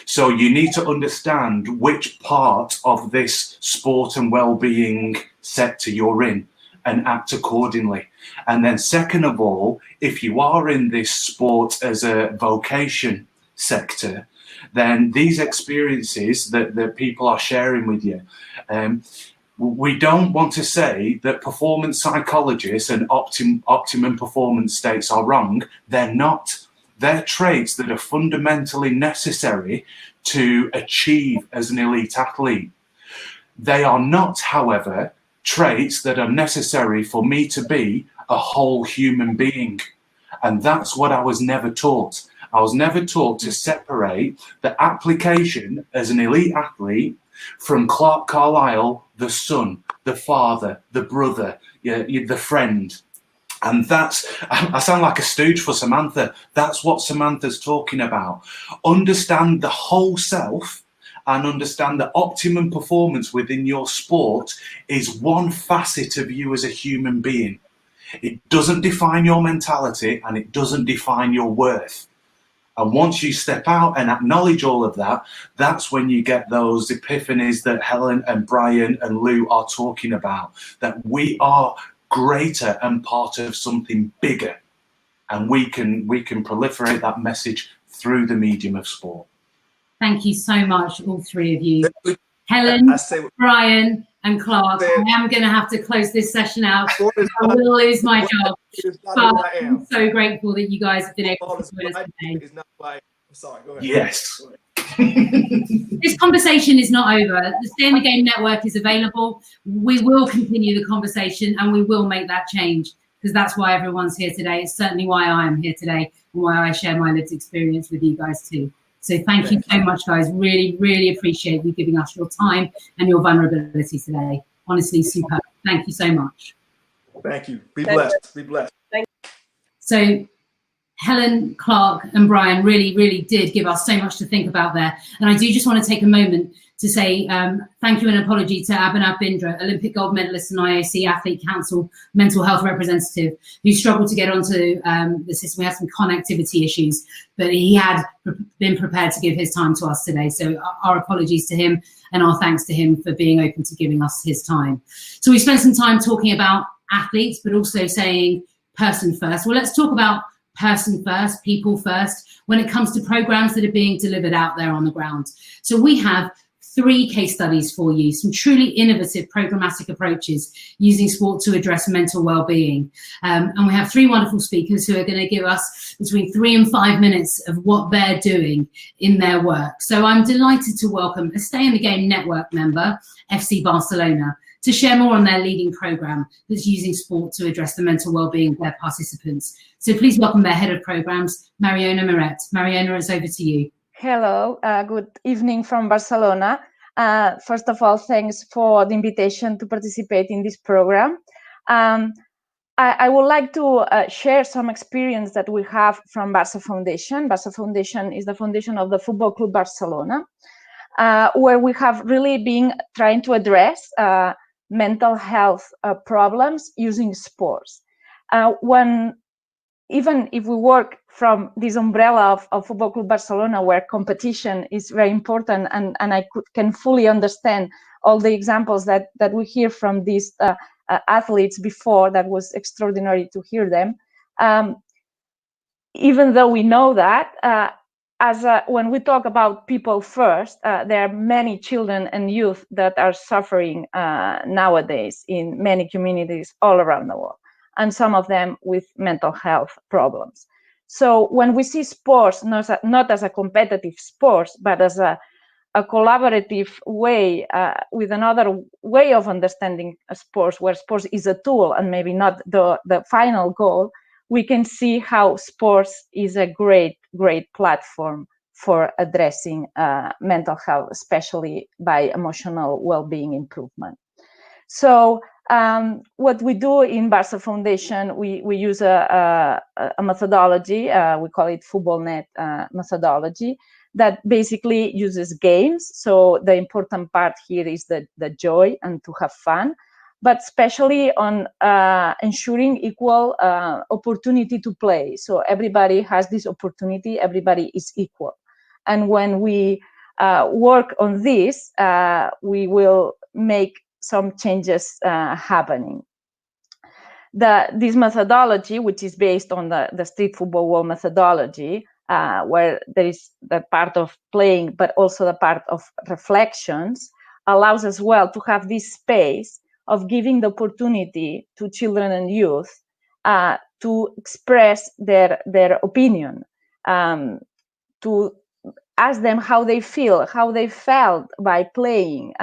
Speaker 6: So you need to understand which part of this sport and well-being sector you're in and act accordingly. And then second of all, if you are in this sport as a vocation sector, then these experiences that people are sharing with you, we don't want to say that performance psychologists and optimum performance states are wrong. They're not. They're traits that are fundamentally necessary to achieve as an elite athlete. They are not, however, traits that are necessary for me to be a whole human being. And that's what I was never taught. I was never taught to separate the application as an elite athlete from Clark Carlisle, the son, the father, the brother, the friend. And that's, I sound like a stooge for Samantha. That's what Samantha's talking about. Understand the whole self and understand that optimum performance within your sport is one facet of you as a human being. It doesn't define your mentality and it doesn't define your worth. And once you step out and acknowledge all of that, that's when you get those epiphanies that Helen and Brian and Lou are talking about, that we are greater and part of something bigger. And we can proliferate that message through the medium of sport.
Speaker 1: Thank you so much, all 3 of you. Helen, Brian and Clark, I am going to have to close this session out. I will lose my job. But I'm so grateful that you guys have been able to join us today.
Speaker 7: I'm sorry, go ahead.
Speaker 6: Yes.
Speaker 1: This conversation is not over. The Stay in the Game Network is available. We will continue the conversation and we will make that change because that's why everyone's here today. It's certainly why I am here today and why I share my lived experience with you guys too. So thank you so much, guys. Really, really appreciate you giving us your time and your vulnerability today. Honestly, superb. Thank you so much.
Speaker 7: Thank you. Be blessed. Be blessed.
Speaker 1: So Helen, Clark and Brian really, really did give us so much to think about there. And I do just want to take a moment to say thank you and apology to Abhinav Bindra, Olympic gold medalist and IOC Athlete Council mental health representative, who struggled to get onto the system. We had some connectivity issues, but he had been prepared to give his time to us today. So our apologies to him and our thanks to him for being open to giving us his time. So we spent some time talking about athletes, but also saying person first. Well, let's talk about person first, people first, when it comes to programs that are being delivered out there on the ground. So we have 3 case studies for you, some truly innovative programmatic approaches using sport to address mental well-being. And we have 3 wonderful speakers who are going to give us between 3 and 5 minutes of what they're doing in their work. So I'm delighted to welcome a Stay in the Game network member, FC Barcelona, to share more on their leading program that's using sport to address the mental well-being of their participants. So please welcome their head of programs, Mariona Miret. Mariona, it's over to you.
Speaker 8: Hello, good evening from Barcelona. First of all, thanks for the invitation to participate in this program. I would like to share some experience that we have from Barça Foundation. Barça Foundation is the foundation of the Football Club Barcelona, where we have really been trying to address mental health problems using sports. Even if we work from this umbrella of Football Club Barcelona, where competition is very important, and I can fully understand all the examples that we hear from these athletes before, that was extraordinary to hear them. Even though we know that, when we talk about people first, there are many children and youth that are suffering nowadays in many communities all around the world, and some of them with mental health problems. So when we see sports not as a competitive sport, but as a collaborative way, with another way of understanding sports, where sports is a tool and maybe not the final goal, we can see how sports is a great platform for addressing mental health, especially by emotional well-being improvement. So what we do in Barça Foundation, we use a methodology, we call it FootballNet methodology, that basically uses games. So the important part here is the joy and to have fun, but especially on ensuring equal opportunity to play. So everybody has this opportunity, everybody is equal. And when we work on this, we will make some changes happening. This methodology, which is based on the street football wall methodology, where there is the part of playing, but also the part of reflections, allows as well to have this space of giving the opportunity to children and youth to express their opinion, to ask them how they feel, how they felt by playing,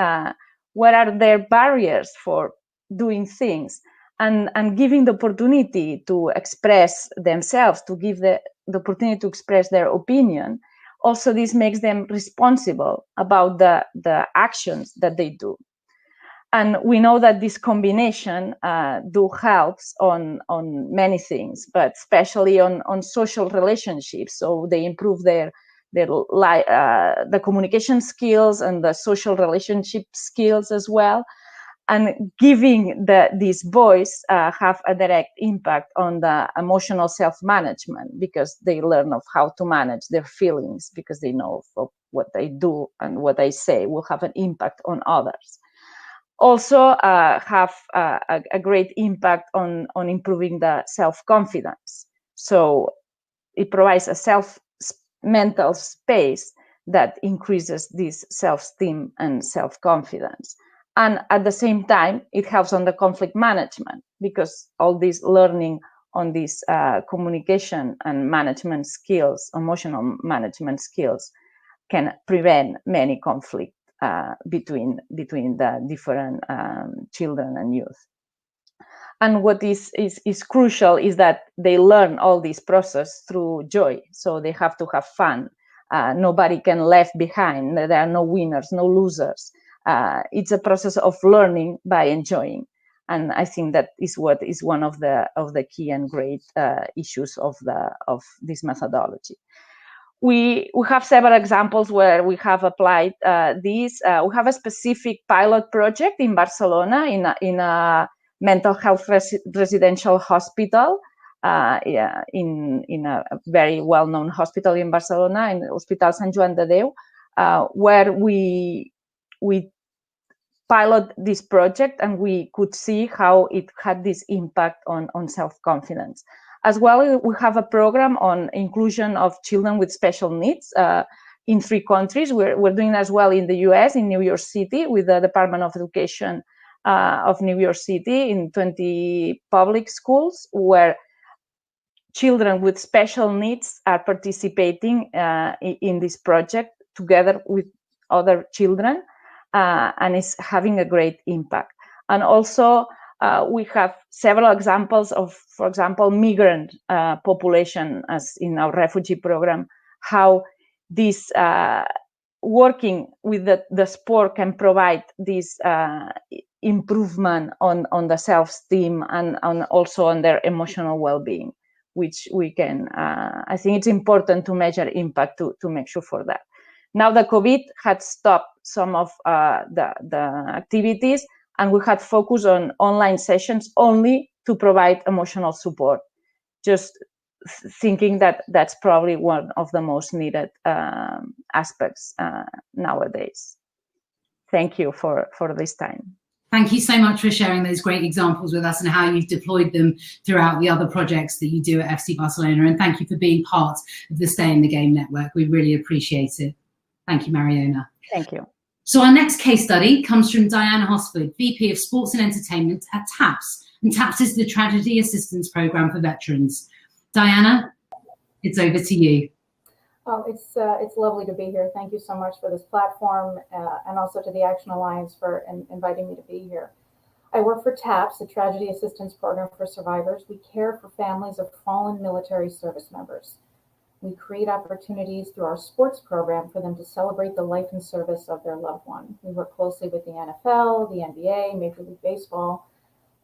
Speaker 8: what are their barriers for doing things, and giving the opportunity to express themselves, to give the opportunity to express their opinion. Also, this makes them responsible about the actions that they do. And we know that this combination helps on many things, but especially on social relationships. So they improve the communication skills and the social relationship skills as well. And giving this voice have a direct impact on the emotional self-management, because they learn of how to manage their feelings, because they know of what they do and what they say will have an impact on others. Also have a great impact on improving the self-confidence. So it provides a mental space that increases this self-esteem and self-confidence. And at the same time, it helps on the conflict management, because all this learning on these communication and management skills, emotional management skills, can prevent many conflict between the different children and youth. And what is crucial is that they learn all this process through joy. So they have to have fun. Nobody can left behind. There are no winners, no losers. It's a process of learning by enjoying. And I think that is what is one of the key and great issues of this methodology. We have several examples where we have applied these. We have a specific pilot project in Barcelona in a mental health residential hospital, in a very well-known hospital in Barcelona, in Hospital Sant Joan de Déu, where we pilot this project, and we could see how it had this impact on self-confidence. As well, we have a program on inclusion of children with special needs in 3 countries. We're doing as well in the US, in New York City, with the Department of Education of New York City, in 20 public schools, where children with special needs are participating in this project together with other children, and it's having a great impact. And also, we have several examples of, for example, migrant population, as in our refugee program, how this working with the sport can provide this improvement on the self-esteem and also on their emotional well-being, which we can, I think it's important to measure impact to make sure for that. Now the COVID had stopped some of the activities, and we had focused on online sessions only to provide emotional support, just thinking that that's probably one of the most needed aspects nowadays. Thank you for this time.
Speaker 1: Thank you so much for sharing those great examples with us and how you've deployed them throughout the other projects that you do at FC Barcelona. And thank you for being part of the Stay in the Game network. We really appreciate it. Thank you, Mariona.
Speaker 8: Thank you.
Speaker 1: So our next case study comes from Diana Hosford, VP of Sports and Entertainment at TAPS. And TAPS is the Tragedy Assistance Program for Veterans. Diana, it's over to you.
Speaker 9: Oh, it's lovely to be here. Thank you so much for this platform, and also to the Action Alliance for inviting me to be here. I work for TAPS, the Tragedy Assistance Program for Survivors. We care for families of fallen military service members. We create opportunities through our sports program for them to celebrate the life and service of their loved one. We work closely with the NFL, the NBA, Major League Baseball,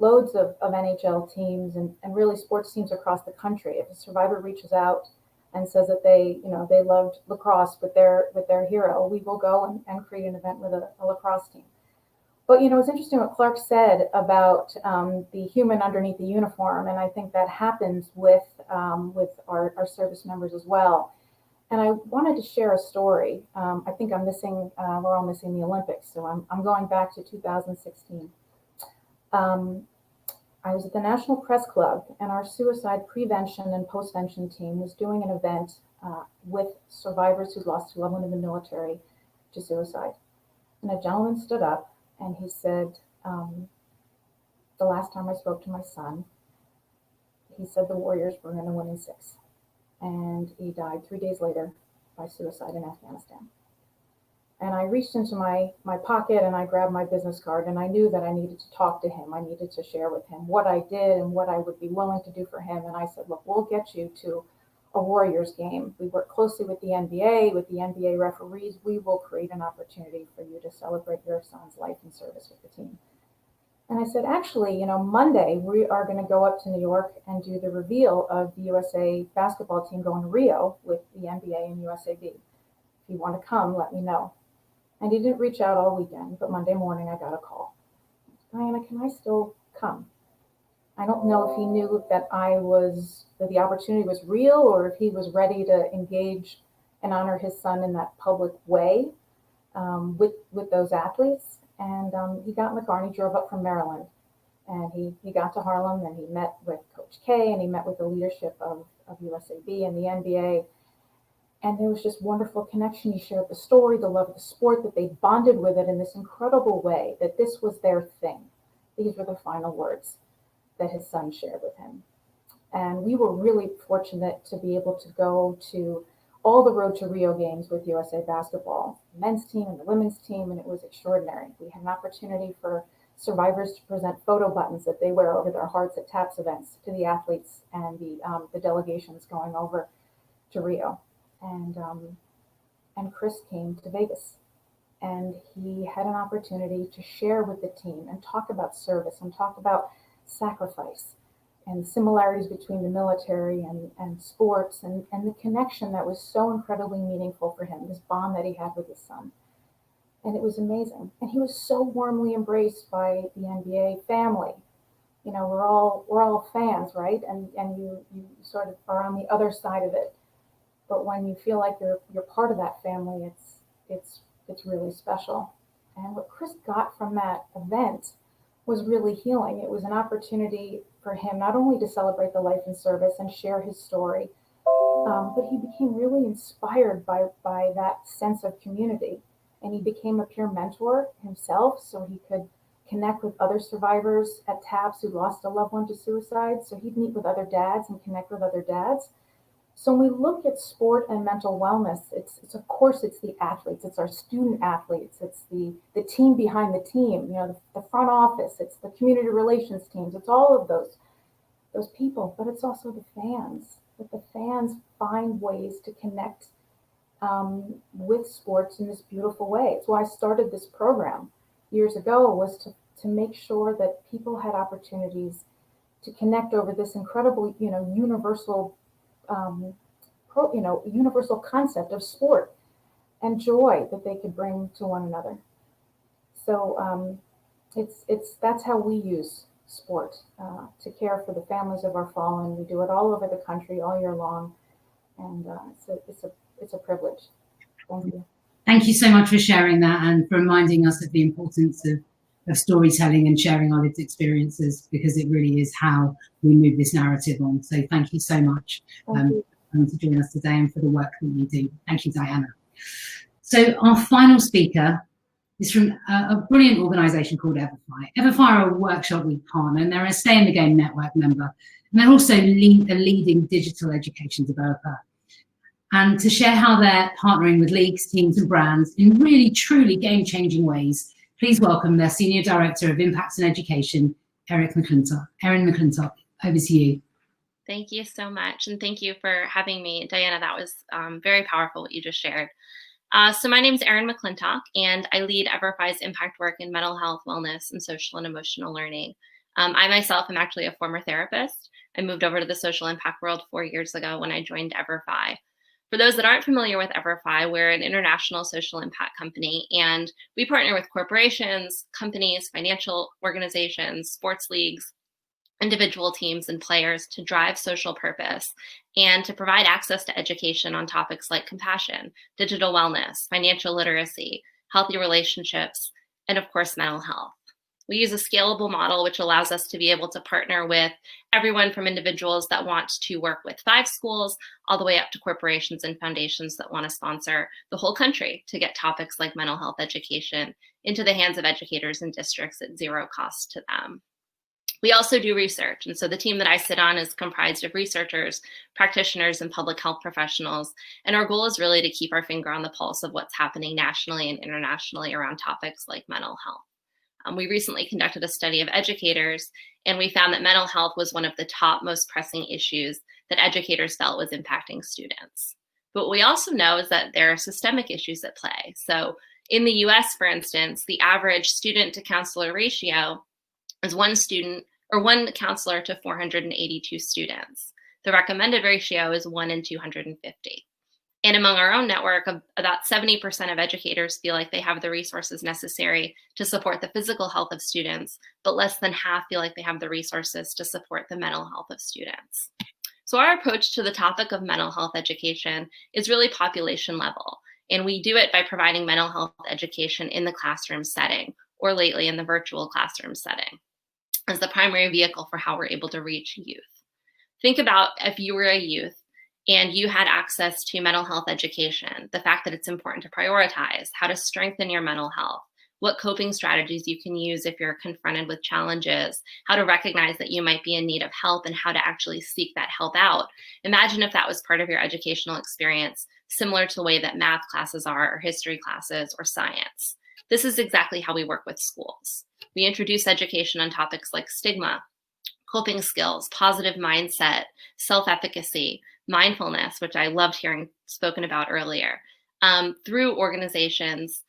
Speaker 9: loads of NHL teams, and really sports teams across the country. If a survivor reaches out and says that they loved lacrosse with their hero, we will go and create an event with a lacrosse team. But it's interesting what Clark said about the human underneath the uniform, and I think that happens with our service members as well. And I wanted to share a story. I think I'm missing. We're all missing the Olympics, so I'm going back to 2016. I was at the National Press Club, and our suicide prevention and postvention team was doing an event with survivors who lost a loved one in the military to suicide. And a gentleman stood up and he said, the last time I spoke to my son, he said the Warriors were going to win in 6. And he died 3 days later by suicide in Afghanistan. And I reached into my pocket and I grabbed my business card, and I knew that I needed to talk to him. I needed to share with him what I did and what I would be willing to do for him. And I said, look, we'll get you to a Warriors game. We work closely with the NBA, with the NBA referees. We will create an opportunity for you to celebrate your son's life and service with the team. And I said, actually, Monday we are going to go up to New York and do the reveal of the USA basketball team going to Rio with the NBA and USAB. If you want to come, let me know. And he didn't reach out all weekend, but Monday morning I got a call. Diana, can I still come? I don't know if he knew that that the opportunity was real, or if he was ready to engage and honor his son in that public way with those athletes. And he got in the car and he drove up from Maryland. And he got to Harlem and he met with Coach K and he met with the leadership of USAB and the NBA. And there was just wonderful connection. He shared the story, the love of the sport, that they bonded with it in this incredible way, that this was their thing. These were the final words that his son shared with him. And we were really fortunate to be able to go to all the Road to Rio games with USA Basketball, the men's team and the women's team, and it was extraordinary. We had an opportunity for survivors to present photo buttons that they wear over their hearts at TAPS events to the athletes and the delegations going over to Rio. And Chris came to Vegas, and he had an opportunity to share with the team and talk about service and talk about sacrifice and similarities between the military and sports and the connection that was so incredibly meaningful for him, this bond that he had with his son. And it was amazing. And he was so warmly embraced by the NBA family. You know, we're all fans, right? And you sort of are on the other side of it. But when you feel like you're part of that family, it's really special. And what Chris got from that event was really healing. It was an opportunity for him not only to celebrate the life and service and share his story, but he became really inspired by that sense of community. And he became a peer mentor himself, so he could connect with other survivors at TABS who lost a loved one to suicide. So he'd meet with other dads and connect with other dads. So when we look at sport and mental wellness, it's of course it's the athletes, it's our student athletes, it's the team behind the team, you know, the front office, it's the community relations teams, it's all of those people, but it's also the fans. That the fans find ways to connect with sports in this beautiful way. It's why I started this program years ago, was to make sure that people had opportunities to connect over this incredible, you know, universal universal concept of sport and joy that they could bring to one another. So that's how we use sport to care for the families of our fallen. We do it all over the country all year long, and it's a privilege. Thank you.
Speaker 1: Thank you so much for sharing that and for reminding us of the importance of storytelling and sharing our lived experiences, because it really is how we move this narrative on. So thank you so much for joining us today and for the work that you do. Thank you, Diana. So our final speaker is from a brilliant organisation called Everfi. Everfi are a Workshop Week partner, and they're a Stay in the Game network member. And they're also a leading digital education developer. And to share how they're partnering with leagues, teams and brands in really, truly game-changing ways, please welcome their Senior Director of Impact and Education, Erin McClintock. Over to you.
Speaker 10: Thank you so much. And thank you for having me. Diana, that was very powerful what you just shared. So my name is Erin McClintock, and I lead Everfi's impact work in mental health, wellness, and social and emotional learning. I myself am actually a former therapist. I moved over to the social impact world 4 years ago when I joined Everfi. For those that aren't familiar with Everfi, we're an international social impact company, and we partner with corporations, companies, financial organizations, sports leagues, individual teams, and players to drive social purpose and to provide access to education on topics like compassion, digital wellness, financial literacy, healthy relationships, and of course, mental health. We use a scalable model, which allows us to be able to partner with everyone from individuals that want to work with 5 schools all the way up to corporations and foundations that want to sponsor the whole country to get topics like mental health education into the hands of educators and districts at zero cost to them. We also do research. And so the team that I sit on is comprised of researchers, practitioners, and public health professionals. And our goal is really to keep our finger on the pulse of what's happening nationally and internationally around topics like mental health. We recently conducted a study of educators, and we found that mental health was one of the top most pressing issues that educators felt was impacting students. But what we also know is that there are systemic issues at play. So in the US, for instance, the average student to counselor ratio is one counselor to 482 students. The recommended ratio is 1 in 250. And among our own network, about 70% of educators feel like they have the resources necessary to support the physical health of students, but less than half feel like they have the resources to support the mental health of students. So our approach to the topic of mental health education is really population level. And we do it by providing mental health education in the classroom setting, or lately in the virtual classroom setting, as the primary vehicle for how we're able to reach youth. Think about if you were a youth and you had access to mental health education, the fact that it's important to prioritize, how to strengthen your mental health, what coping strategies you can use if you're confronted with challenges, how to recognize that you might be in need of help and how to actually seek that help out. Imagine if that was part of your educational experience, similar to the way that math classes are, or history classes, or science. This is exactly how we work with schools. We introduce education on topics like stigma, coping skills, positive mindset, self-efficacy, mindfulness, which I loved hearing spoken about earlier, through organizations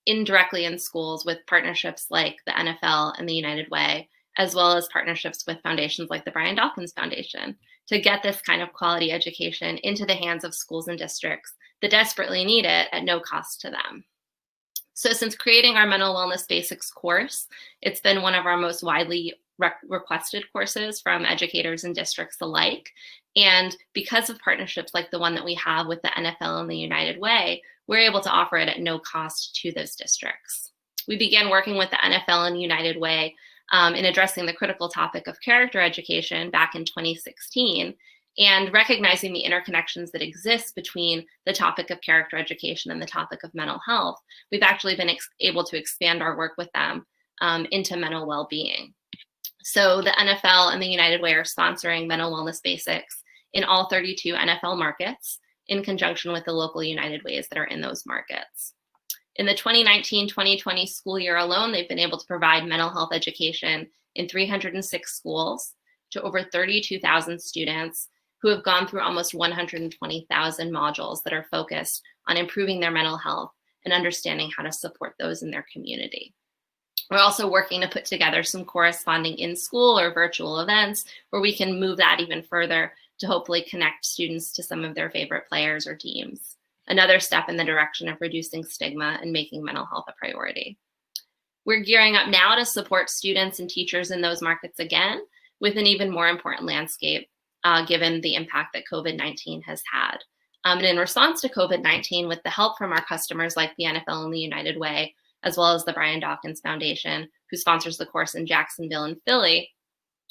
Speaker 10: indirectly in schools with partnerships like the NFL and the United Way, as well as partnerships with foundations like the Brian Dawkins Foundation, to get this kind of quality education into the hands of schools and districts that desperately need it at no cost to them. So since creating our Mental Wellness Basics course, it's been one of our most widely requested courses from educators and districts alike. And because of partnerships like the one that we have with the NFL and the United Way, we're able to offer it at no cost to those districts. We began working with the NFL and United Way in addressing the critical topic of character education back in 2016, and recognizing the interconnections that exist between the topic of character education and the topic of mental health, we've actually been able to expand our work with them into mental well-being. So the NFL and the United Way are sponsoring Mental Wellness Basics in all 32 NFL markets in conjunction with the local United Ways that are in those markets. In the 2019-2020 school year alone, they've been able to provide mental health education in 306 schools to over 32,000 students who have gone through almost 120,000 modules that are focused on improving their mental health and understanding how to support those in their community. We're also working to put together some corresponding in-school or virtual events where we can move that even further to hopefully connect students to some of their favorite players or teams. Another step in the direction of reducing stigma and making mental health a priority. We're gearing up now to support students and teachers in those markets again with an even more important landscape given the impact that COVID-19 has had. And in response to COVID-19, with the help from our customers like the NFL and the United Way, as well as the Brian Dawkins Foundation, who sponsors the course in Jacksonville and Philly,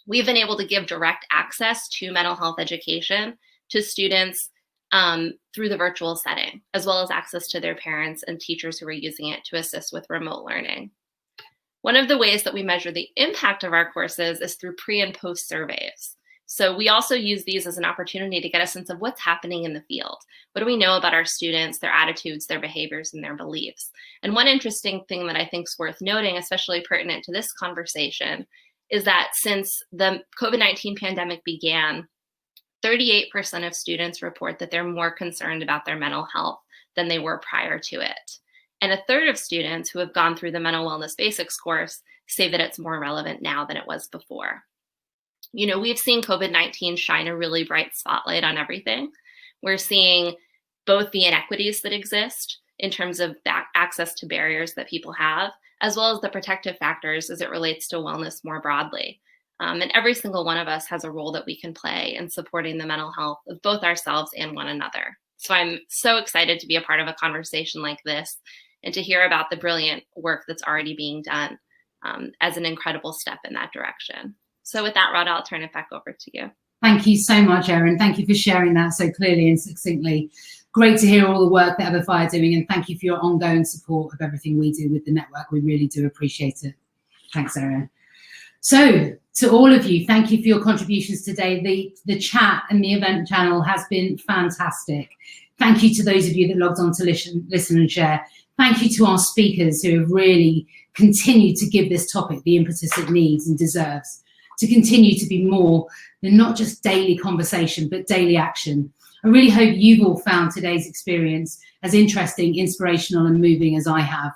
Speaker 10: we've been able to give direct access to mental health education to students through the virtual setting, as well as access to their parents and teachers who are using it to assist with remote learning. One of the ways that we measure the impact of our courses is through pre and post surveys. So we also use these as an opportunity to get a sense of what's happening in the field. What do we know about our students, their attitudes, their behaviors, and their beliefs? And one interesting thing that I think is worth noting, especially pertinent to this conversation, is that since the COVID-19 pandemic began, 38% of students report that they're more concerned about their mental health than they were prior to it. And a third of students who have gone through the Mental Wellness Basics course say that it's more relevant now than it was before. You know, we've seen COVID-19 shine a really bright spotlight on everything. We're seeing both the inequities that exist in terms of access to barriers that people have, as well as the protective factors as it relates to wellness more broadly. And every single one of us has a role that we can play in supporting the mental health of both ourselves and one another. So I'm so excited to be a part of a conversation like this and to hear about the brilliant work that's already being done as an incredible step in that direction. So with that, Rhoda, I'll turn it back over to you.
Speaker 1: Thank you so much, Erin. Thank you for sharing that so clearly and succinctly. Great to hear all the work that Everfi are doing, and thank you for your ongoing support of everything we do with the network. We really do appreciate it. Thanks, Erin. So to all of you, thank you for your contributions today. The chat and the event channel has been fantastic. Thank you to those of you that logged on to listen and share. Thank you to our speakers who have really continued to give this topic the impetus it needs and deserves, to continue to be more than not just daily conversation, but daily action. I really hope you've all found today's experience as interesting, inspirational, and moving as I have.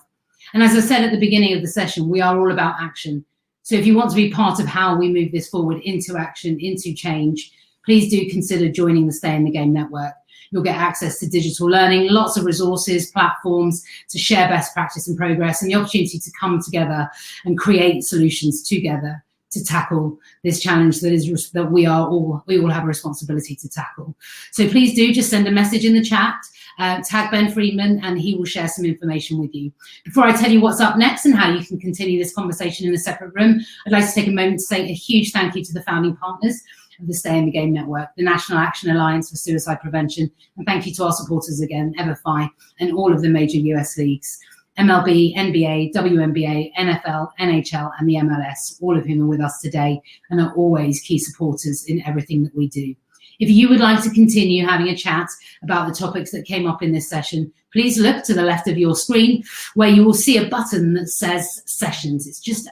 Speaker 1: And as I said at the beginning of the session, we are all about action. So if you want to be part of how we move this forward into action, into change, please do consider joining the Stay in the Game network. You'll get access to digital learning, lots of resources, platforms to share best practice and progress, and the opportunity to come together and create solutions together to tackle this challenge that we all have a responsibility to tackle. So please do just send a message in the chat, tag Ben Friedman, and he will share some information with you. Before I tell you what's up next and how you can continue this conversation in a separate room, I'd like to take a moment to say a huge thank you to the founding partners of the Stay in the Game Network, the National Action Alliance for Suicide Prevention, and thank you to our supporters again, Everfi, and all of the major US leagues. MLB, NBA, WNBA, NFL, NHL, and the MLS, all of whom are with us today and are always key supporters in everything that we do. If you would like to continue having a chat about the topics that came up in this session, please look to the left of your screen where you will see a button that says Sessions. It's just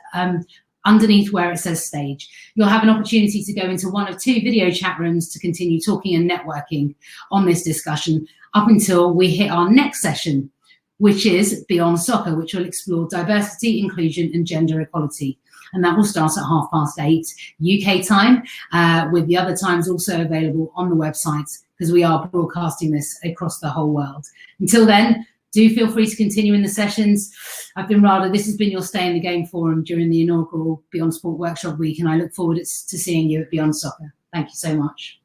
Speaker 1: underneath where it says Stage. You'll have an opportunity to go into one of two video chat rooms to continue talking and networking on this discussion up until we hit our next session, which is Beyond Soccer, which will explore diversity, inclusion and gender equality. And that will start at 8:30 UK time, with the other times also available on the website, because we are broadcasting this across the whole world. Until then, do feel free to continue in the sessions. I've been Rada. This has been your Stay in the Game forum during the inaugural Beyond Sport Workshop Week, and I look forward to seeing you at Beyond Soccer. Thank you so much.